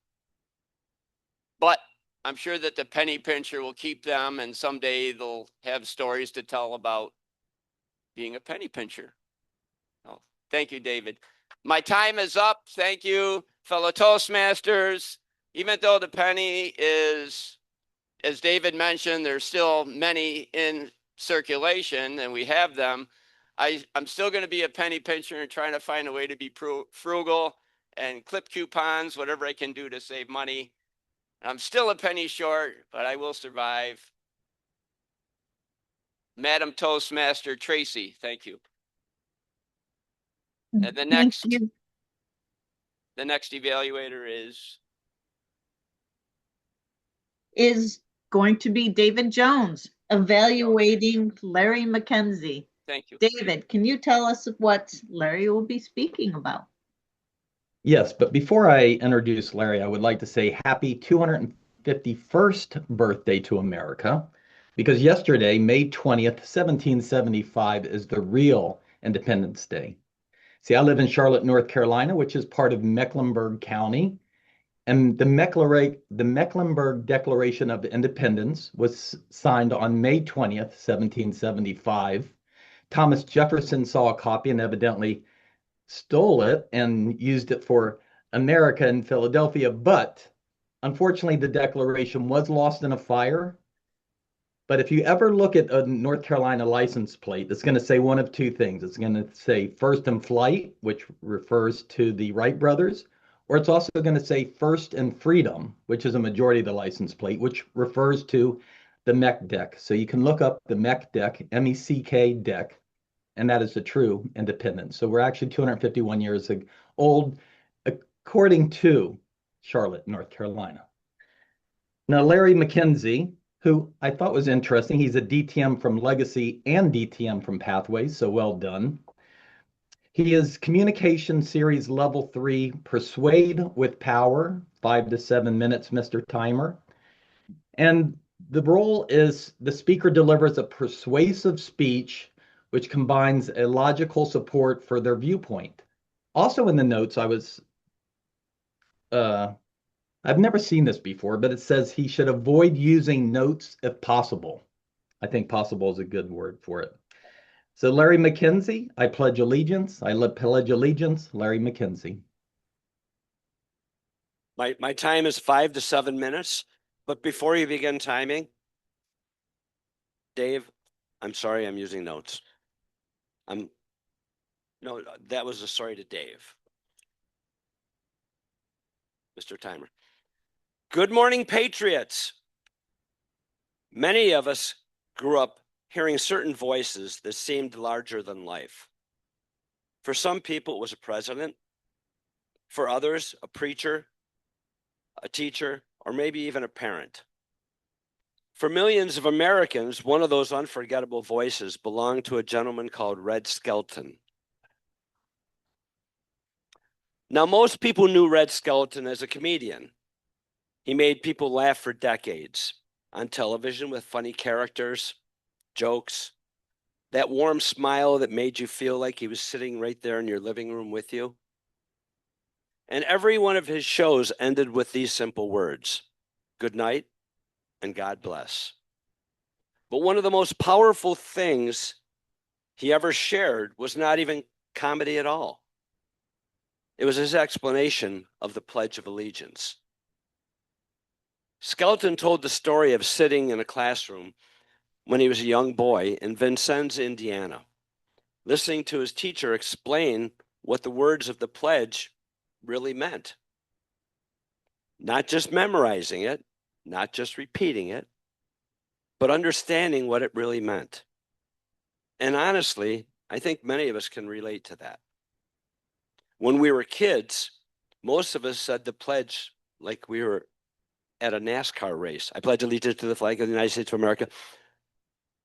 Speaker 15: But I'm sure that the penny pincher will keep them, and someday they'll have stories to tell about being a penny pincher. Oh, thank you, David. My time is up. Thank you, fellow Toastmasters. Even though the penny is, as David mentioned, there's still many in circulation, and we have them. I'm still going to be a penny pincher and trying to find a way to be frugal and clip coupons, whatever I can do to save money. I'm still a penny short, but I will survive. Madam Toastmaster Tracy, thank you. And the next evaluator
Speaker 4: is going to be David Jones, evaluating Larry McKenzie.
Speaker 15: Thank you.
Speaker 4: David, can you tell us what Larry will be speaking about?
Speaker 16: Yes, but before I introduce Larry, I would like to say happy 251st birthday to America, because yesterday, May 20th, 1775, is the real Independence Day. See, I live in Charlotte, North Carolina, which is part of Mecklenburg County. And the Mecklenburg Declaration of Independence was signed on May 20th, 1775. Thomas Jefferson saw a copy and evidently stole it and used it for America in Philadelphia. But unfortunately, the Declaration was lost in a fire. But if you ever look at a North Carolina license plate, it's going to say one of two things. It's going to say First in Flight, which refers to the Wright brothers, or it's also going to say First in Freedom, which is a majority of the license plate, which refers to the MEC deck. So you can look up the MEC deck, MECK deck, and that is the true independence. So we're actually 251 years old, according to Charlotte, North Carolina. Now, Larry McKenzie, who I thought was interesting. He's a DTM from Legacy and DTM from Pathways, so well done. He is Communication Series Level 3, Persuade with Power, 5 to 7 minutes, Mr. Timer. And the role is the speaker delivers a persuasive speech which combines a logical support for their viewpoint. Also in the notes, I've never seen this before, but it says he should avoid using notes if possible. I think possible is a good word for it. So Larry McKenzie, I pledge allegiance. I pledge allegiance, Larry McKenzie.
Speaker 17: My time is 5 to 7 minutes, but before you begin timing, Dave, I'm sorry, I'm using notes. No, that was a sorry to Dave. Mr. Timer. Good morning, Patriots. Many of us grew up hearing certain voices that seemed larger than life. For some people, it was a president. For others, a preacher, a teacher, or maybe even a parent. For millions of Americans, one of those unforgettable voices belonged to a gentleman called Red Skelton. Now, most people knew Red Skelton as a comedian. He made people laugh for decades on television with funny characters, jokes, that warm smile that made you feel like he was sitting right there in your living room with you. And every one of his shows ended with these simple words: good night and God bless. But one of the most powerful things he ever shared was not even comedy at all. It was his explanation of the Pledge of Allegiance. Skelton told the story of sitting in a classroom when he was a young boy in Vincennes, Indiana, listening to his teacher explain what the words of the pledge really meant. Not just memorizing it, not just repeating it, but understanding what it really meant. And honestly, I think many of us can relate to that. When we were kids, most of us said the pledge like we were at a NASCAR race. I pledge allegiance to the flag of the United States of America.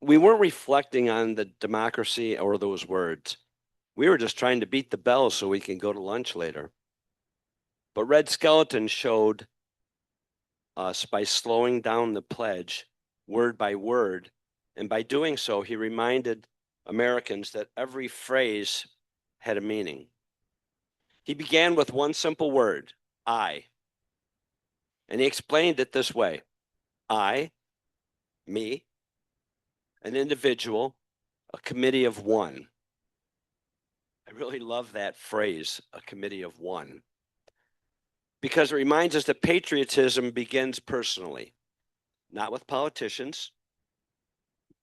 Speaker 17: We weren't reflecting on the democracy or those words. We were just trying to beat the bell so we can go to lunch later. But Red Skelton showed us by slowing down the pledge word by word. And by doing so, he reminded Americans that every phrase had a meaning. He began with one simple word, I. And he explained it this way: I, me, an individual, a committee of one. I really love that phrase, a committee of one, because it reminds us that patriotism begins personally, not with politicians,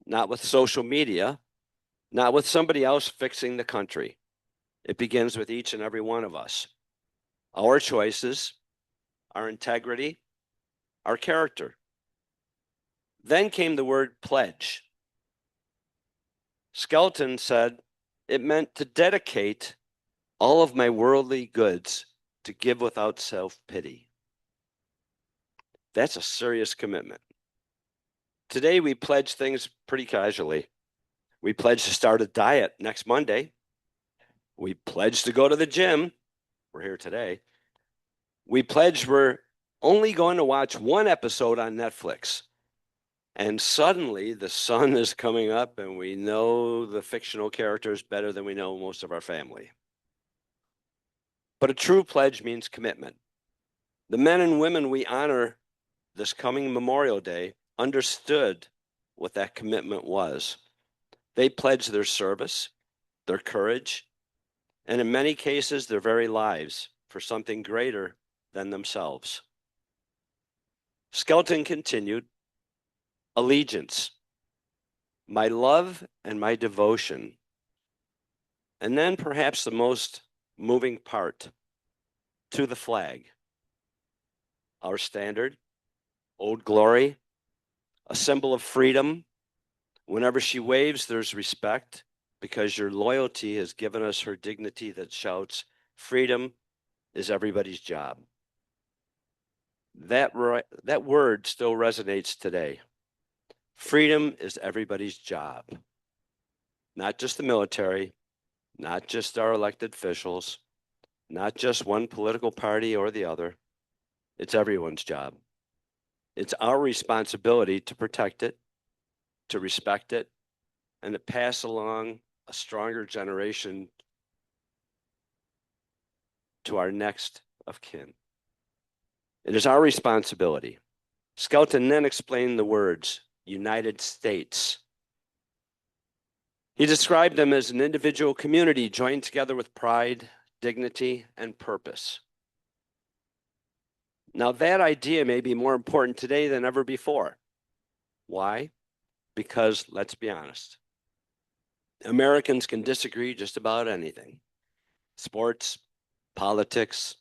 Speaker 17: not with social media, not with somebody else fixing the country. It begins with each and every one of us. Our choices, our integrity, our character. Then came the word pledge. Skelton said it meant to dedicate all of my worldly goods to give without self-pity. That's a serious commitment. Today, we pledge things pretty casually. We pledge to start a diet next Monday. We pledge to go to the gym. We're here today. We pledge we're only going to watch one episode on Netflix. And suddenly the sun is coming up and we know the fictional characters better than we know most of our family. But a true pledge means commitment. The men and women we honor this coming Memorial Day understood what that commitment was. They pledged their service, their courage, and in many cases, their very lives for something greater than themselves. Skelton continued, allegiance, my love and my devotion, and then perhaps the most moving part, to the flag, our standard, Old Glory, a symbol of freedom. Whenever she waves, there's respect, because your loyalty has given us her dignity that shouts, freedom is everybody's job. That word still resonates today. Freedom is everybody's job. Not just the military, not just our elected officials, not just one political party or the other. It's everyone's job. It's our responsibility to protect it, to respect it, and to pass along a stronger generation to our next of kin. It is our responsibility. Skelton then explained the words, United States. He described them as an individual community joined together with pride, dignity, and purpose. Now, that idea may be more important today than ever before. Why? Because, let's be honest, Americans can disagree just about anything. Sports, politics,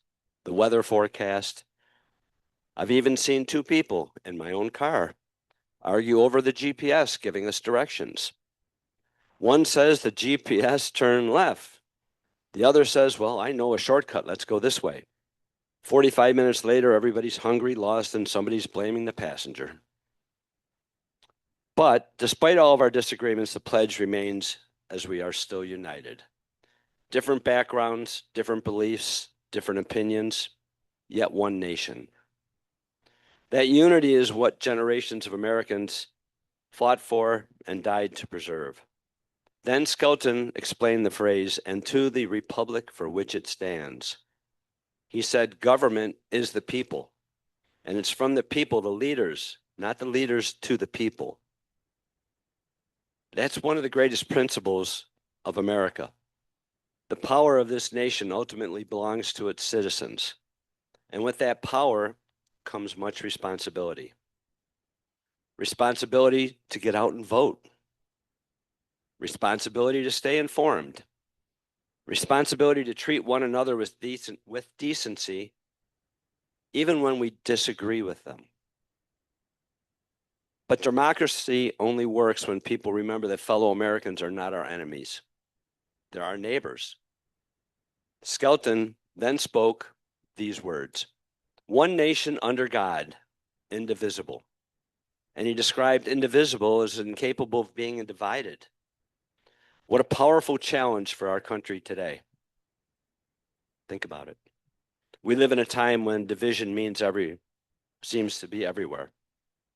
Speaker 17: the weather forecast. I've even seen two people in my own car argue over the GPS giving us directions. One says the GPS turn left. The other says, well, I know a shortcut. Let's go this way. 45 minutes later, everybody's hungry, lost, and somebody's blaming the passenger. But despite all of our disagreements, the pledge remains as we are still united. Different backgrounds, different beliefs, different opinions, yet one nation. That unity is what generations of Americans fought for and died to preserve. Then Skelton explained the phrase, "and to the republic for which it stands." He said, government is the people, and it's from the people, the leaders, not the leaders to the people. That's one of the greatest principles of America. The power of this nation ultimately belongs to its citizens. And with that power comes much responsibility. Responsibility to get out and vote. Responsibility to stay informed. Responsibility to treat one another with decency, even when we disagree with them. But democracy only works when people remember that fellow Americans are not our enemies. They're our neighbors. Skelton then spoke these words: one nation under God, indivisible. And he described indivisible as incapable of being divided. What a powerful challenge for our country today. Think about it. We live in a time when division seems to be everywhere.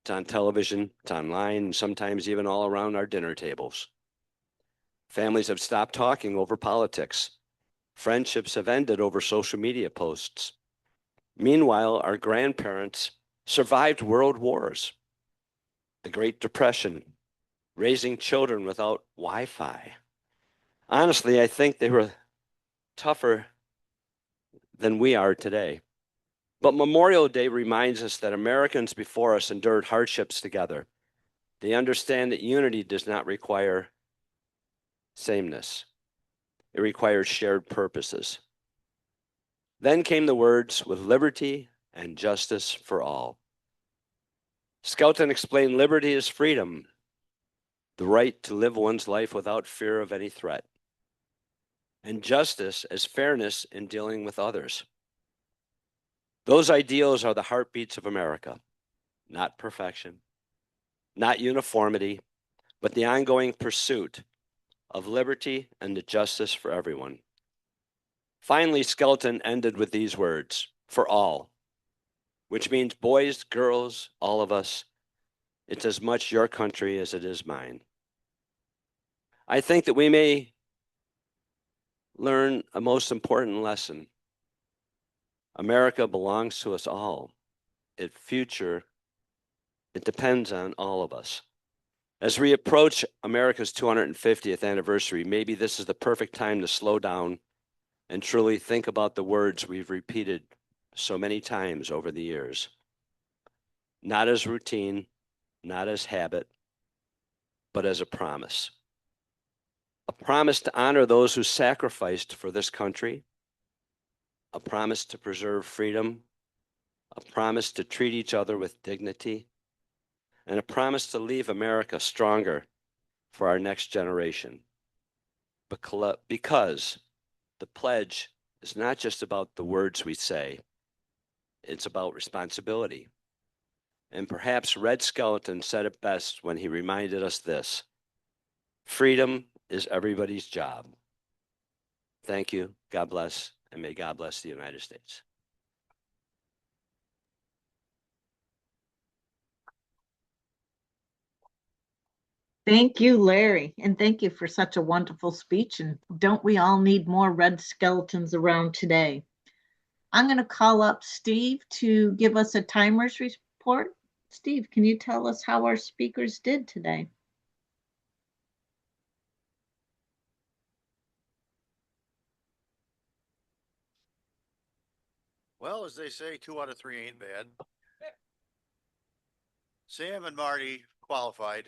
Speaker 17: It's on television, it's online, and sometimes even all around our dinner tables. Families have stopped talking over politics. Friendships have ended over social media posts. Meanwhile, our grandparents survived world wars, the Great Depression, raising children without Wi-Fi. Honestly, I think they were tougher than we are today. But Memorial Day reminds us that Americans before us endured hardships together. They understand that unity does not require sameness. It requires shared purposes. Then came the words, with liberty and justice for all. Skelton explained liberty is freedom, the right to live one's life without fear of any threat, and justice as fairness in dealing with others. Those ideals are the heartbeats of America, not perfection, not uniformity, but the ongoing pursuit of liberty and the justice for everyone. Finally, Skelton ended with these words, for all, which means boys, girls, all of us. It's as much your country as it is mine. I think that we may learn a most important lesson. America belongs to us all. It depends on all of us. As we approach America's 250th anniversary, maybe this is the perfect time to slow down and truly think about the words we've repeated so many times over the years. Not as routine, not as habit, but as a promise. A promise to honor those who sacrificed for this country, a promise to preserve freedom, a promise to treat each other with dignity, and a promise to leave America stronger for our next generation. Because the pledge is not just about the words we say, it's about responsibility. And perhaps Red Skelton said it best when he reminded us this: freedom is everybody's job. Thank you, God bless, and may God bless the United States.
Speaker 4: Thank you, Larry, and thank you for such a wonderful speech. And don't we all need more red skeletons around today? I'm going to call up Steve to give us a timers report. Steve, can you tell us how our speakers did today?
Speaker 11: Well, as they say, 2 out of 3 ain't bad. Sam and Marty qualified.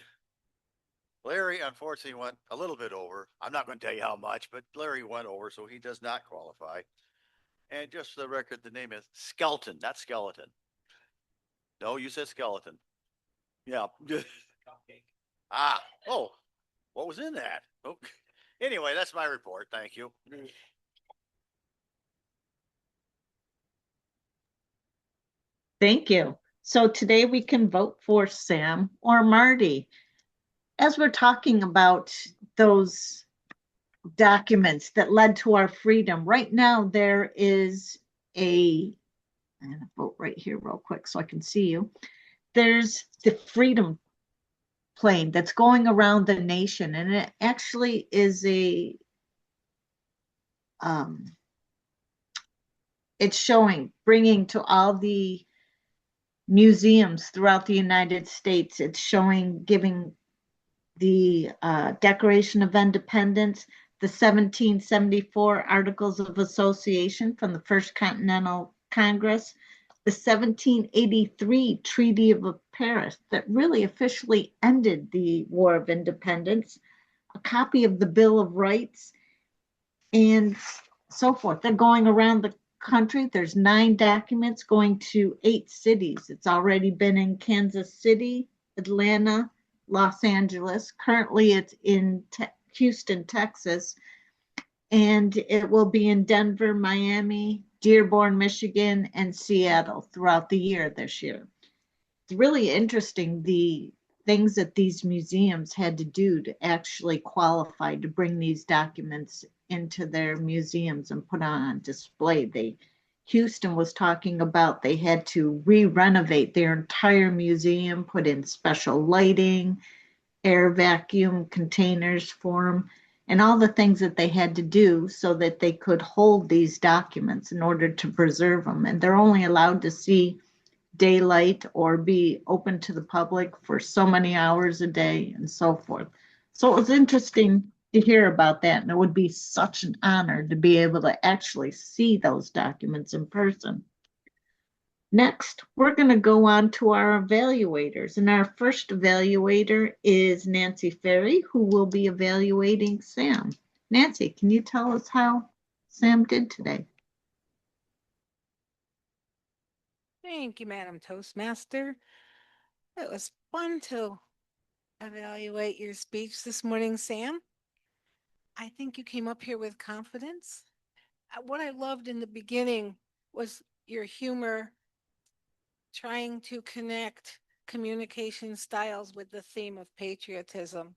Speaker 11: Larry unfortunately went a little bit over. I'm not going to tell you how much, but Larry went over, so he does not qualify. And just for the record, the name is Skelton, not Skeleton. No, you said skeleton. Yeah. Oh, what was in that? Okay. Anyway, that's my report. Thank you.
Speaker 4: Thank you. So today we can vote for Sam or Marty. As we're talking about those documents that led to our freedom, right now there is a I'm going to vote right here real quick so I can see you. There's the freedom plane that's going around the nation, and it actually is um, it's showing, bringing to all the museums throughout the United States. It's showing, giving the Declaration of Independence, the 1774 Articles of Association from the First Continental Congress, the 1783 Treaty of Paris that really officially ended the War of Independence, a copy of the Bill of Rights, and so forth. They're going around the country. There's 9 documents going to 8 cities. It's already been in Kansas City, Atlanta, Los Angeles. Currently, it's in Houston, Texas, and it will be in Denver, Miami, Dearborn, Michigan, and Seattle throughout the year this year. It's really interesting the things that these museums had to do to actually qualify to bring these documents into their museums and put on display. Houston was talking about they had to re-renovate their entire museum, put in special lighting, air vacuum containers for them, and all the things that they had to do so that they could hold these documents in order to preserve them. And they're only allowed to see daylight or be open to the public for so many hours a day and so forth. So it was interesting to hear about that, and it would be such an honor to be able to actually see those documents in person. Next, we're going to go on to our evaluators, and our first evaluator is Nancy Ferry, who will be evaluating Sam. Nancy, can you tell us how Sam did today?
Speaker 12: Thank you, Madam Toastmaster. It was fun to evaluate your speech this morning, Sam. I think you came up here with confidence. What I loved in the beginning was your humor, trying to connect communication styles with the theme of patriotism.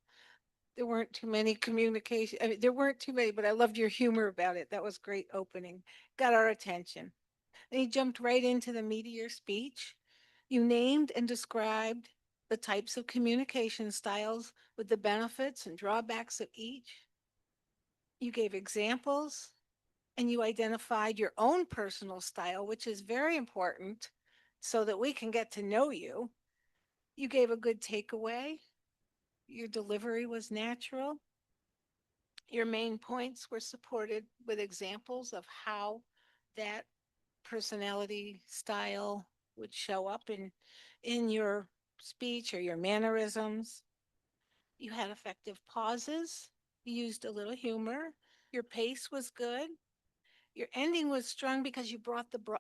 Speaker 12: There weren't too many communication. I mean, there weren't too many, but I loved your humor about it. That was great opening. Got our attention. And you jumped right into the meat of your speech. You named and described the types of communication styles with the benefits and drawbacks of each. You gave examples and you identified your own personal style, which is very important so that we can get to know you. You gave a good takeaway. Your delivery was natural. Your main points were supported with examples of how that personality style would show up in your speech or your mannerisms. You had effective pauses. You used a little humor. Your pace was good. Your ending was strong because you brought the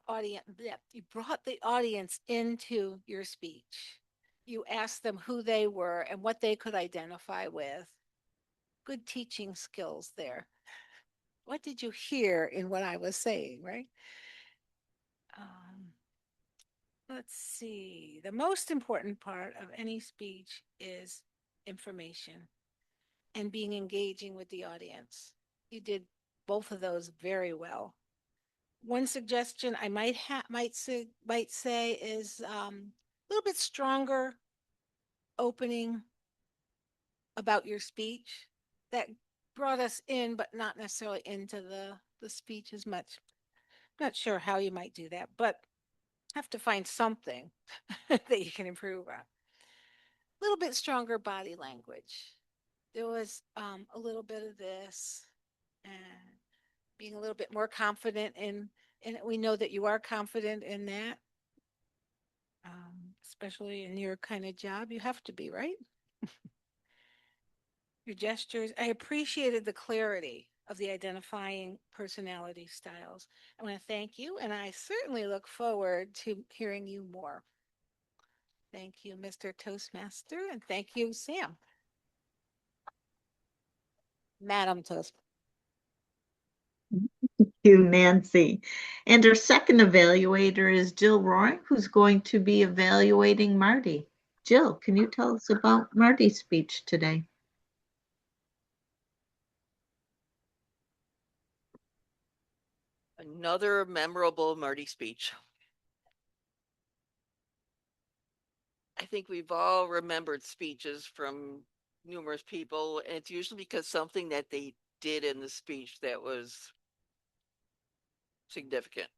Speaker 12: audience into your speech. You asked them who they were and what they could identify with. Good teaching skills there. What did you hear in what I was saying, right? Let's see. The most important part of any speech is information and being engaging with the audience. You did both of those very well. One suggestion I might say is a little bit stronger opening about your speech that brought us in, but not necessarily into the speech as much. Not sure how you might do that, but have to find something that you can improve on. A little bit stronger body language. There was a little bit of this and being a little bit more confident in it. We know that you are confident in that, especially in your kind of job. You have to be, right? Your gestures. I appreciated the clarity of the identifying personality styles. I want to thank you, and I certainly look forward to hearing you more. Thank you, Mr. Toastmaster, and thank you, Sam. Madam Toast.
Speaker 4: Thank you, Nancy. And our second evaluator is Jill Roy, who's going to be evaluating Marty. Jill, can you tell us about Marty's speech today?
Speaker 14: Another memorable Marty speech. I think we've all remembered speeches from numerous people, and it's usually because something that they did in the speech that was significant.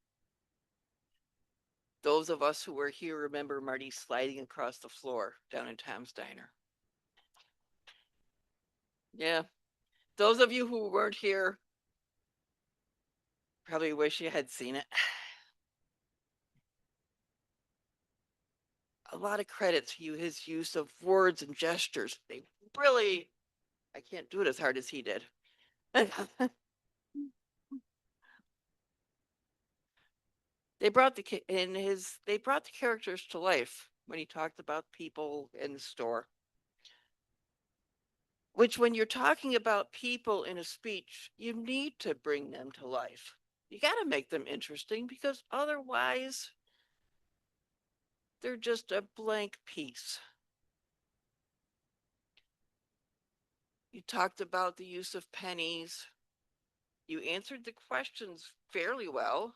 Speaker 14: Those of us who were here remember Marty sliding across the floor down in Tom's Diner. Yeah. Those of you who weren't here probably wish you had seen it. A lot of credit to you, his use of words and gestures. They really, I can't do it as hard as he did. They brought the characters to life when he talked about people in the store. Which, when you're talking about people in a speech, you need to bring them to life. You got to make them interesting, because otherwise they're just a blank piece. You talked about the use of pennies. You answered the questions fairly well,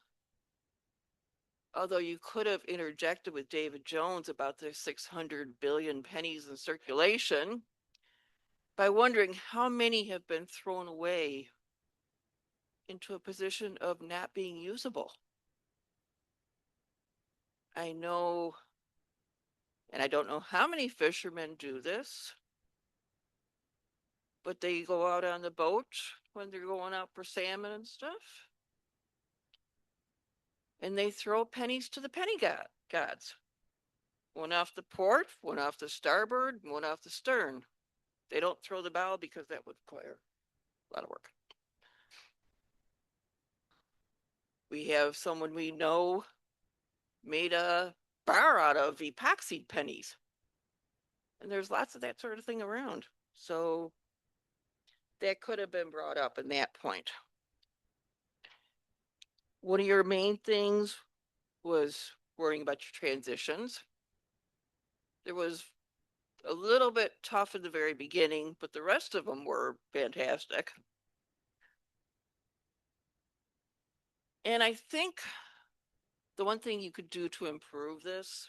Speaker 14: although you could have interjected with David Jones about the 600 billion pennies in circulation by wondering how many have been thrown away into a position of not being usable. I know, and I don't know how many fishermen do this, but they go out on the boat when they're going out for salmon and stuff, and they throw pennies to the penny gods. One off the port, one off the starboard, one off the stern. They don't throw the bow because that would require a lot of work. We have someone we know made a bar out of epoxy pennies. And there's lots of that sort of thing around. So that could have been brought up in that point. One of your main things was worrying about your transitions. There was a little bit tough in the very beginning, but the rest of them were fantastic. And I think the one thing you could do to improve this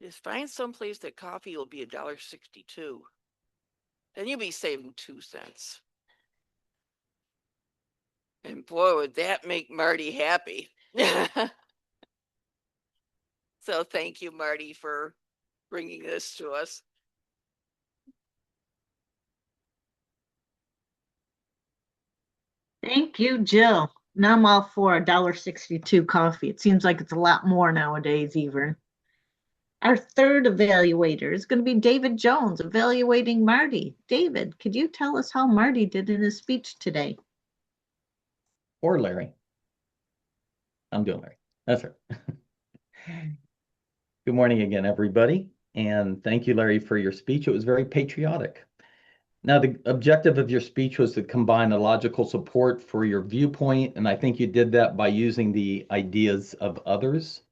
Speaker 14: is find someplace that coffee will be $1.62. Then you'll be saving 2 cents. And boy, would that make Marty happy. So thank you, Marty, for bringing this to us.
Speaker 4: Thank you, Jill. Now I'm all for $1.62 coffee. It seems like it's a lot more nowadays, even. Our third evaluator is going to be David Jones, evaluating Marty. David, could you tell us how Marty did in his speech today?
Speaker 16: Or Larry. I'm doing Larry. That's right. Good morning again, everybody. And thank you, Larry, for your speech. It was very patriotic. Now, the objective of your speech was to combine a logical support for your viewpoint, and I think you did that by using the ideas of others.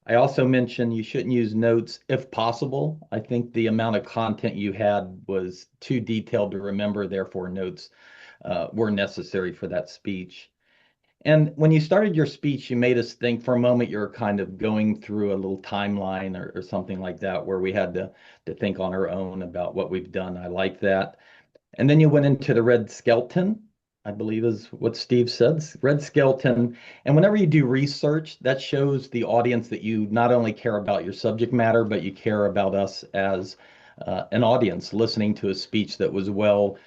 Speaker 16: I also mentioned you shouldn't use notes if possible. I think the amount of content you had was too detailed to remember, therefore notes were necessary for that speech. And when you started your speech, you made us think for a moment you're kind of going through a little timeline or something like that, where we had to think on our own about what we've done. I like that. And then you went into the red skeleton, I believe is what Steve said, red skeleton. And whenever you do research, that shows the audience that you not only care about your subject matter, but you care about us as an audience listening to a speech that was well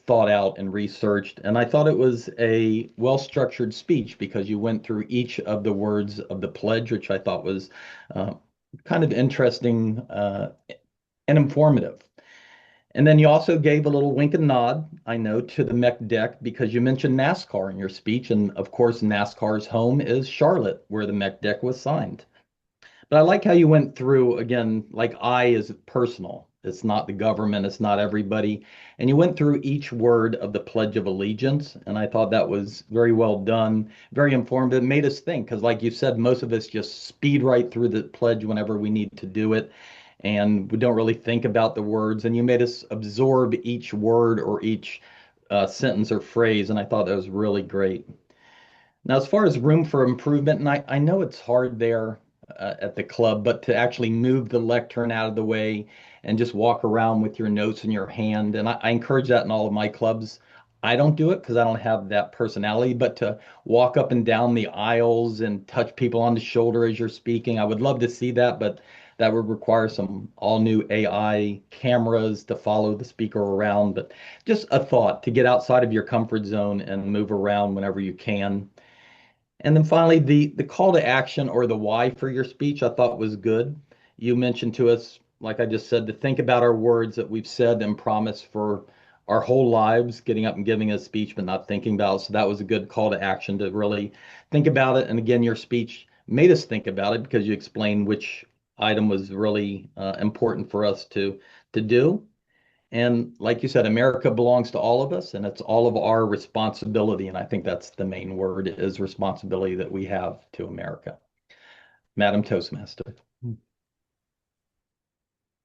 Speaker 16: thought out and researched. And I thought it was a well-structured speech because you went through each of the words of the pledge, which I thought was kind of interesting and informative. And then you also gave a little wink and nod, I know, to the MEC deck because you mentioned NASCAR in your speech. And of course, NASCAR's home is Charlotte, where the MEC deck was signed. But I like how you went through, again, like I is personal. It's not the government, it's not everybody. And you went through each word of the Pledge of Allegiance. And I thought that was very well done, very informative. It made us think, because like you said, most of us just speed right through the pledge whenever we need to do it. And we don't really think about the words. And you made us absorb each word or each sentence or phrase. And I thought that was really great. Now, as far as room for improvement, and I know it's hard there at the club, but to actually move the lectern out of the way and just walk around with your notes in your hand. And I encourage that in all of my clubs. I don't do it because I don't have that personality, but to walk up and down the aisles and touch people on the shoulder as you're speaking, I would love to see that, but that would require some all new AI cameras to follow the speaker around. But just a thought to get outside of your comfort zone and move around whenever you can. And then finally, the call to action or the why for your speech, I thought was good. You mentioned to us, like I just said, to think about our words that we've said and promised for our whole lives, getting up and giving a speech, but not thinking about it. So that was a good call to action to really think about it. And again, your speech made us think about it because you explained which item was really important for us to do. And like you said, America belongs to all of us, and it's all of our responsibility. And I think that's the main word is responsibility that we have to America. Madam Toastmaster.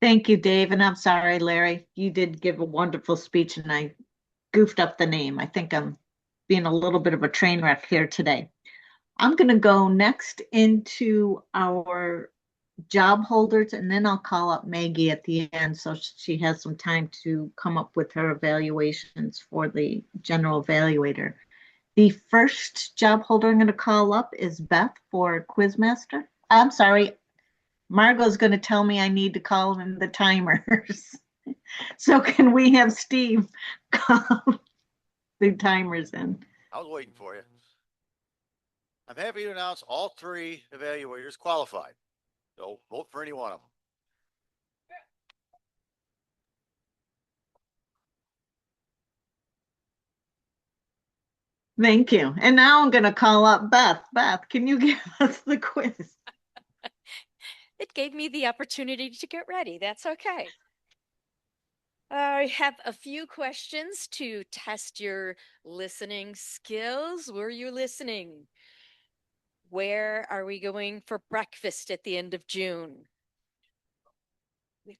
Speaker 4: Thank you, Dave. And I'm sorry, Larry. You did give a wonderful speech and I goofed up the name. I think I'm being a little bit of a train wreck here today. I'm going to go next into our job holders and then I'll call up Maggie at the end so she has some time to come up with her evaluations for the general evaluator. The first job holder I'm going to call up is Beth for Quizmaster. I'm sorry, Margot's going to tell me I need to call in the timers. So can we have Steve call the timers in?
Speaker 11: I was waiting for you. I'm happy to announce all three evaluators qualified. So vote for any one of them.
Speaker 4: Thank you. And now I'm going to call up Beth. Beth, can you give us the quiz?
Speaker 2: It gave me the opportunity to get ready. That's okay. I have a few questions to test your listening skills. Were you listening? Where are we going for breakfast at the end of June?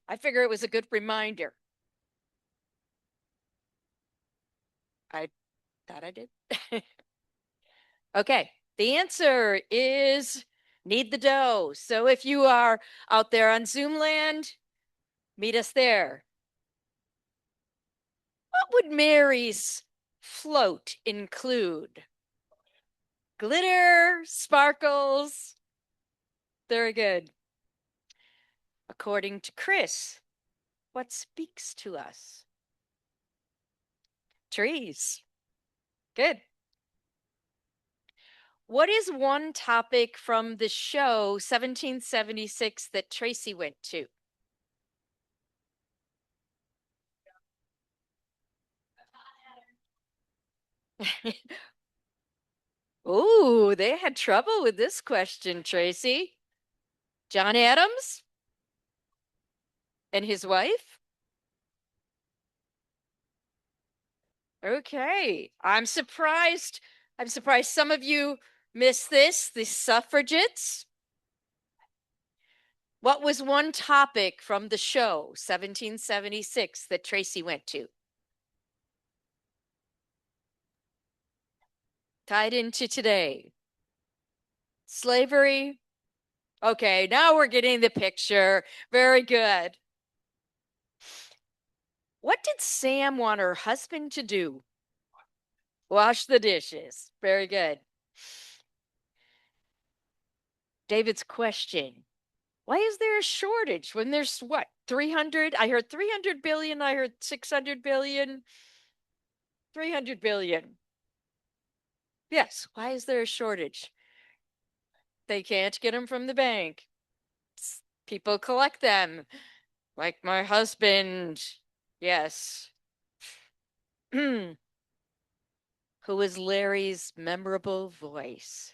Speaker 2: I figure it was a good reminder. I thought I did. Okay, the answer is knead the dough. So if you are out there on Zoom land, meet us there. What would Mary's float include? Glitter, sparkles. Very good. According to Chris, what speaks to us? Trees. Good. What is one topic from the show 1776 that Tracy went to? Oh, they had trouble with this question, Tracy. John Adams and his wife? Okay, I'm surprised. I'm surprised some of you missed this. The suffragettes. What was one topic from the show 1776 that Tracy went to? Tied into today. Slavery. Okay, now we're getting the picture. Very good. What did Sam want her husband to do? Wash the dishes. Very good. David's question. Why is there a shortage when there's what? 300? I heard 300 billion. I heard 600 billion. 300 billion. Yes. Why is there a shortage? They can't get them from the bank. People collect them. Like my husband. Yes. Who is Larry's memorable voice?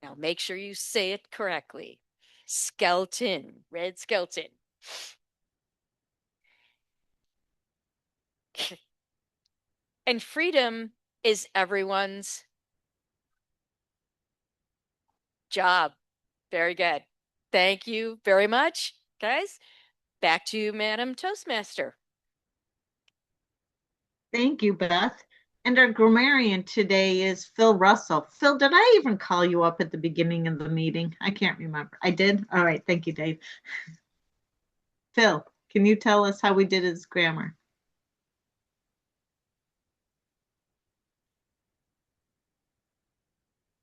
Speaker 2: Now make sure you say it correctly. Skelton, Red Skelton. And freedom is everyone's job. Very good. Thank you very much, guys. Back to you, Madam Toastmaster.
Speaker 4: Thank you, Beth. And our grammarian today is Phil Russell. Phil, did I even call you up at the beginning of the meeting? I can't remember. I did? All right. Thank you, Dave. Phil, can you tell us how we did his grammar?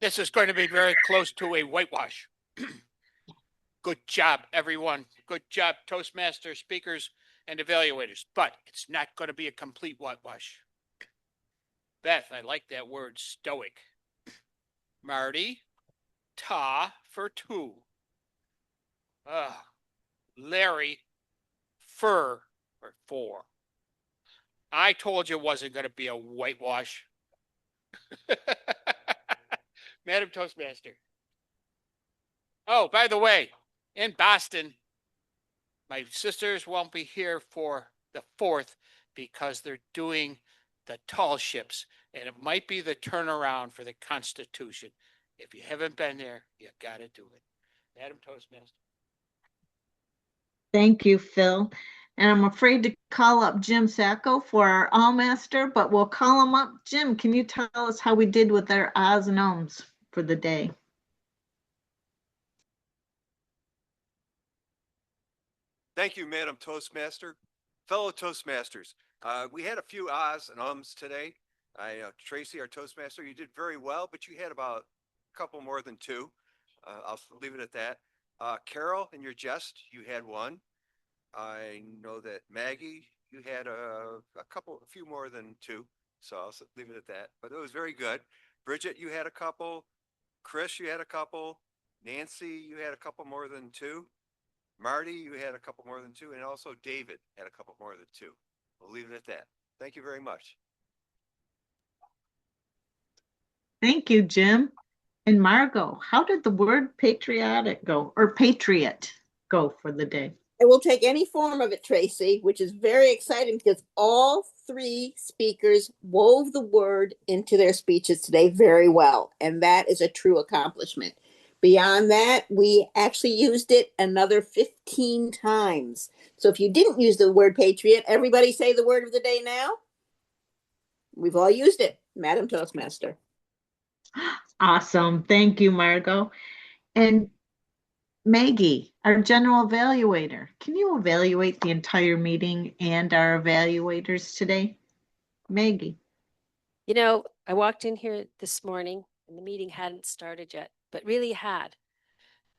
Speaker 8: This is going to be very close to a whitewash. Good job, everyone. Good job, Toastmaster speakers and evaluators. But it's not going to be a complete whitewash. Beth, I like that word, stoic. Marty, ta for two. Larry, fur for four. I told you it wasn't going to be a whitewash. Madam Toastmaster. Oh, by the way, in Boston, my sisters won't be here for the 4th because they're doing the tall ships, and it might be the turnaround for the Constitution. If you haven't been there, you got to do it. Madam Toastmaster.
Speaker 4: Thank you, Phil. And I'm afraid to call up Jim Sacco for our Allmaster, but we'll call him up. Jim, can you tell us how we did with our ahs and ums for the day?
Speaker 6: Thank you, Madam Toastmaster. Fellow Toastmasters, we had a few ahs and ums today. Tracy, our Toastmaster, you did very well, but you had about a couple more than two. I'll leave it at that. Carol, in your jest, you had one. I know that Maggie, you had a few more than two. So I'll leave it at that. But it was very good. Bridget, you had a couple. Chris, you had a couple. Nancy, you had a couple more than two. Marty, you had a couple more than two. And also David had a couple more than two. We'll leave it at that. Thank you very much.
Speaker 4: Thank you, Jim. And Margot, how did the word patriotic go, or patriot go for the day?
Speaker 5: It will take any form of it, Tracy, which is very exciting because all three speakers wove the word into their speeches today very well. And that is a true accomplishment. Beyond that, we actually used it another 15 times. So if you didn't use the word patriot, everybody say the word of the day now. We've all used it, Madam Toastmaster.
Speaker 4: Awesome. Thank you, Margot. And Maggie, our general evaluator, can you evaluate the entire meeting and our evaluators today? Maggie.
Speaker 18: You know, I walked in here this morning and the meeting hadn't started yet, but really had.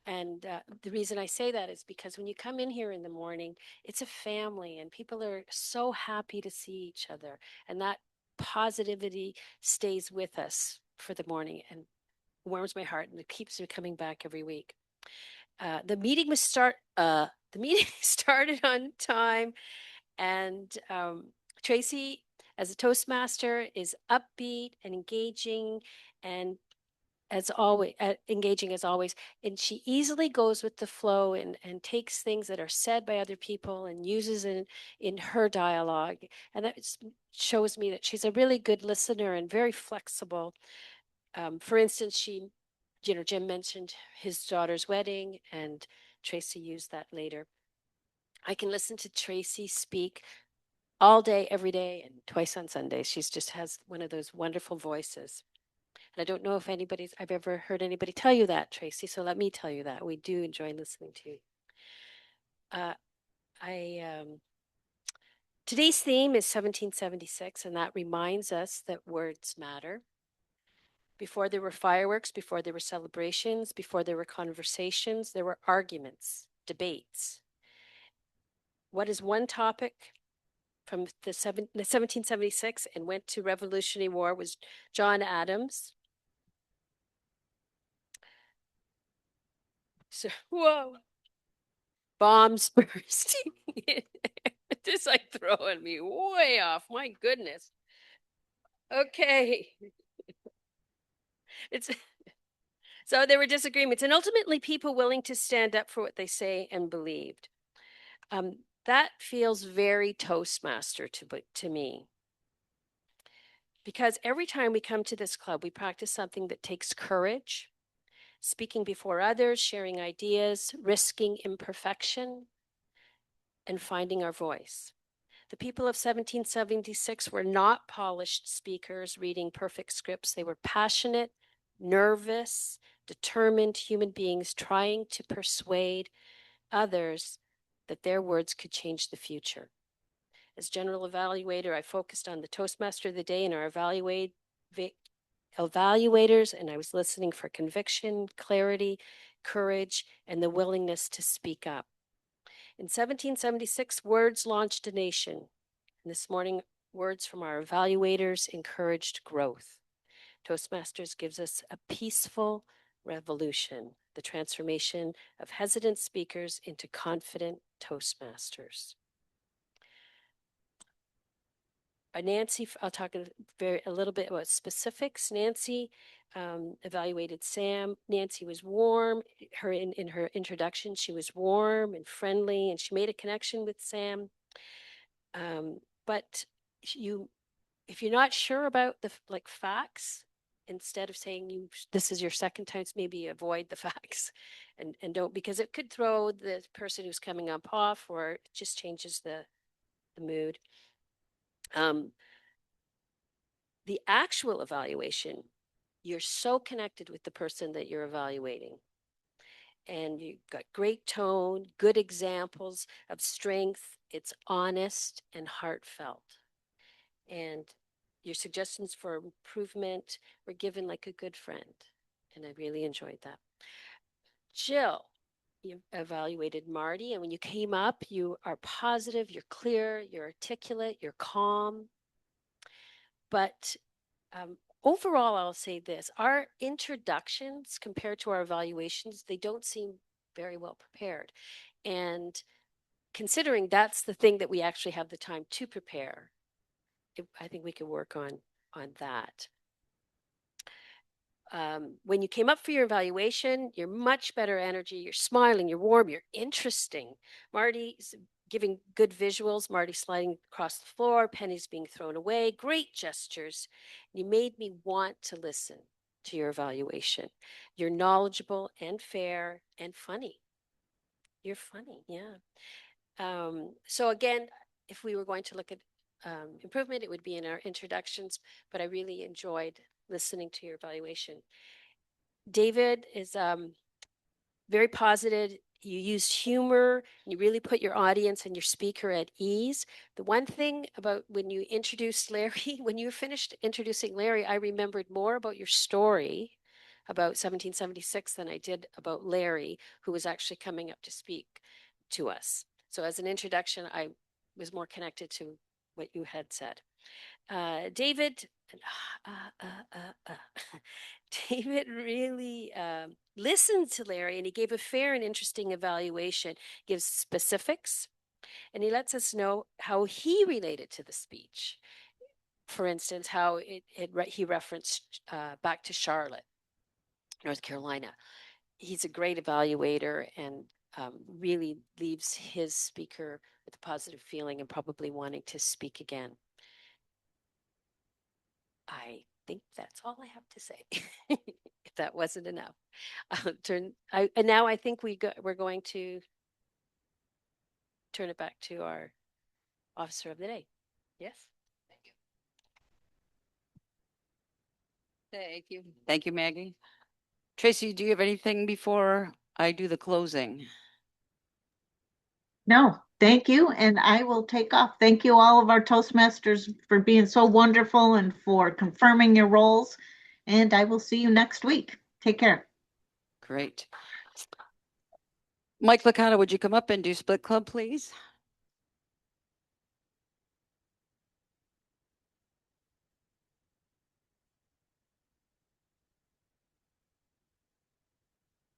Speaker 18: And the reason I say that is because when you come in here in the morning, it's a family and people are so happy to see each other. And that positivity stays with us for the morning and warms my heart and it keeps me coming back every week. The meeting started on time, and Tracy, as a Toastmaster, is upbeat and engaging, and as always, engaging as always. And she easily goes with the flow and takes things that are said by other people and uses it in her dialogue. And that shows me that she's a really good listener and very flexible. For instance, Jim mentioned his daughter's wedding, and Tracy used that later. I can listen to Tracy speak all day, every day, and twice on Sundays. She just has one of those wonderful voices. And I don't know if I've ever heard anybody tell you that, Tracy. So let me tell you that we do enjoy listening to you. Today's theme is 1776, and that reminds us that words matter. Before there were fireworks, before there were celebrations, before there were conversations, there were arguments, debates. What is one topic from the 1776 and went to Revolutionary War was John Adams. So, whoa. Bombs bursting. Just like throwing me way off. My goodness. Okay. So there were disagreements and ultimately people willing to stand up for what they say and believed. That feels very Toastmaster to me. Because every time we come to this club, we practice something that takes courage, speaking before others, sharing ideas, risking imperfection, and finding our voice. The people of 1776 were not polished speakers reading perfect scripts. They were passionate, nervous, determined human beings trying to persuade others that their words could change the future. As general evaluator, I focused on the Toastmaster of the day and our evaluators, and I was listening for conviction, clarity, courage, and the willingness to speak up. In 1776, words launched a nation. And this morning, words from our evaluators encouraged growth. Toastmasters gives us a peaceful revolution, the transformation of hesitant speakers into confident Toastmasters. Nancy, I'll talk a little bit about specifics. Nancy evaluated Sam. Nancy was warm. In her introduction, she was warm and friendly, and she made a connection with Sam. But if you're not sure about the facts, instead of saying this is your second time, maybe avoid the facts and don't, because it could throw the person who's coming up off, or it just changes the mood. The actual evaluation, you're so connected with the person that you're evaluating. And you've got great tone, good examples of strength. It's honest and heartfelt. And your suggestions for improvement were given like a good friend. And I really enjoyed that. Jill, you evaluated Marty. And when you came up, you are positive, you're clear, you're articulate, you're calm. But overall, I'll say this, our introductions compared to our evaluations, they don't seem very well prepared. And considering that's the thing that we actually have the time to prepare, I think we can work on that. When you came up for your evaluation, you're much better energy, you're smiling, you're warm, you're interesting. Marty's giving good visuals, Marty sliding across the floor, pennies being thrown away, great gestures. You made me want to listen to your evaluation. You're knowledgeable and fair and funny. You're funny, yeah. So again, if we were going to look at improvement, it would be in our introductions, but I really enjoyed listening to your evaluation. David is very positive. You used humor. You really put your audience and your speaker at ease. The one thing about when you introduced Larry, when you finished introducing Larry, I remembered more about your story about 1776 than I did about Larry, who was actually coming up to speak to us. So as an introduction, I was more connected to what you had said. David, David really listened to Larry, and he gave a fair and interesting evaluation, gives specifics, and he lets us know how he related to the speech. For instance, how he referenced back to Charlotte, North Carolina. He's a great evaluator and really leaves his speaker with a positive feeling and probably wanting to speak again. I think that's all I have to say. If that wasn't enough, and now I think we're going to turn it back to our officer of the day. Yes.
Speaker 1: Thank you. Thank you, Maggie. Tracy, do you have anything before I do the closing?
Speaker 4: No, thank you. And I will take off. Thank you, all of our Toastmasters, for being so wonderful and for confirming your roles. And I will see you next week. Take care.
Speaker 1: Great. Mike Licata, would you come up and do split club, please?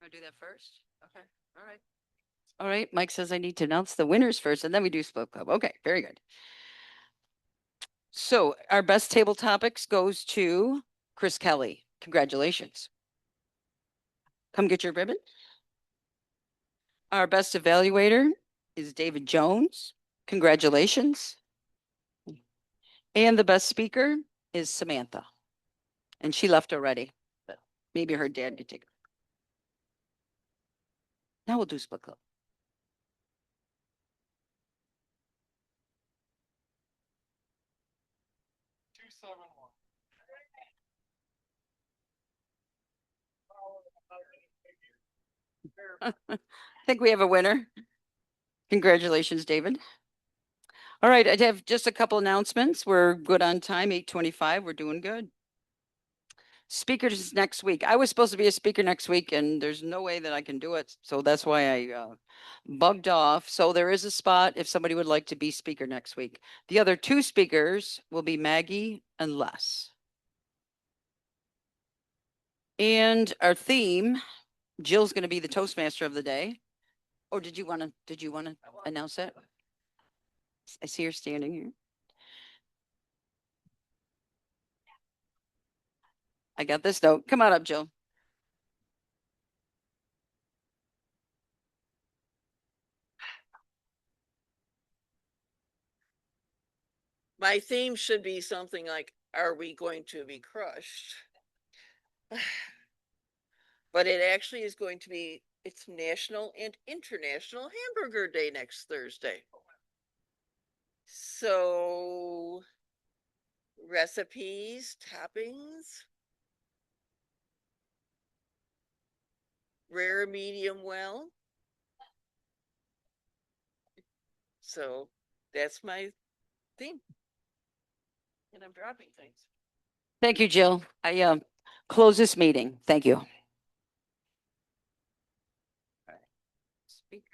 Speaker 1: Want to do that first? Okay. All right. All right. Mike says I need to announce the winners first, and then we do split club. Okay. Very good. So our best table topics goes to Chris Kelly. Congratulations. Come get your ribbon. Our best evaluator is David Jones. Congratulations. And the best speaker is Samantha. And she left already, but maybe her dad could take her. Now we'll do split club. I think we have a winner. Congratulations, David. All right, I have just a couple announcements. We're good on time, 8:25. We're doing good. Speakers next week. I was supposed to be a speaker next week, and there's no way that I can do it. So that's why I bugged off. So there is a spot if somebody would like to be speaker next week. The other two speakers will be Maggie and Les. And our theme, Jill's going to be the Toastmaster of the day. Or did you want to announce that? I see her standing here. I got this note. Come on up, Jill.
Speaker 14: My theme should be something like, are we going to be crushed? But it actually is going to be, it's National and International Hamburger Day next Thursday. So recipes, toppings, rare, medium, well. So that's my theme. And I'm dropping things.
Speaker 1: Thank you, Jill. I close this meeting. Thank you. Speaker.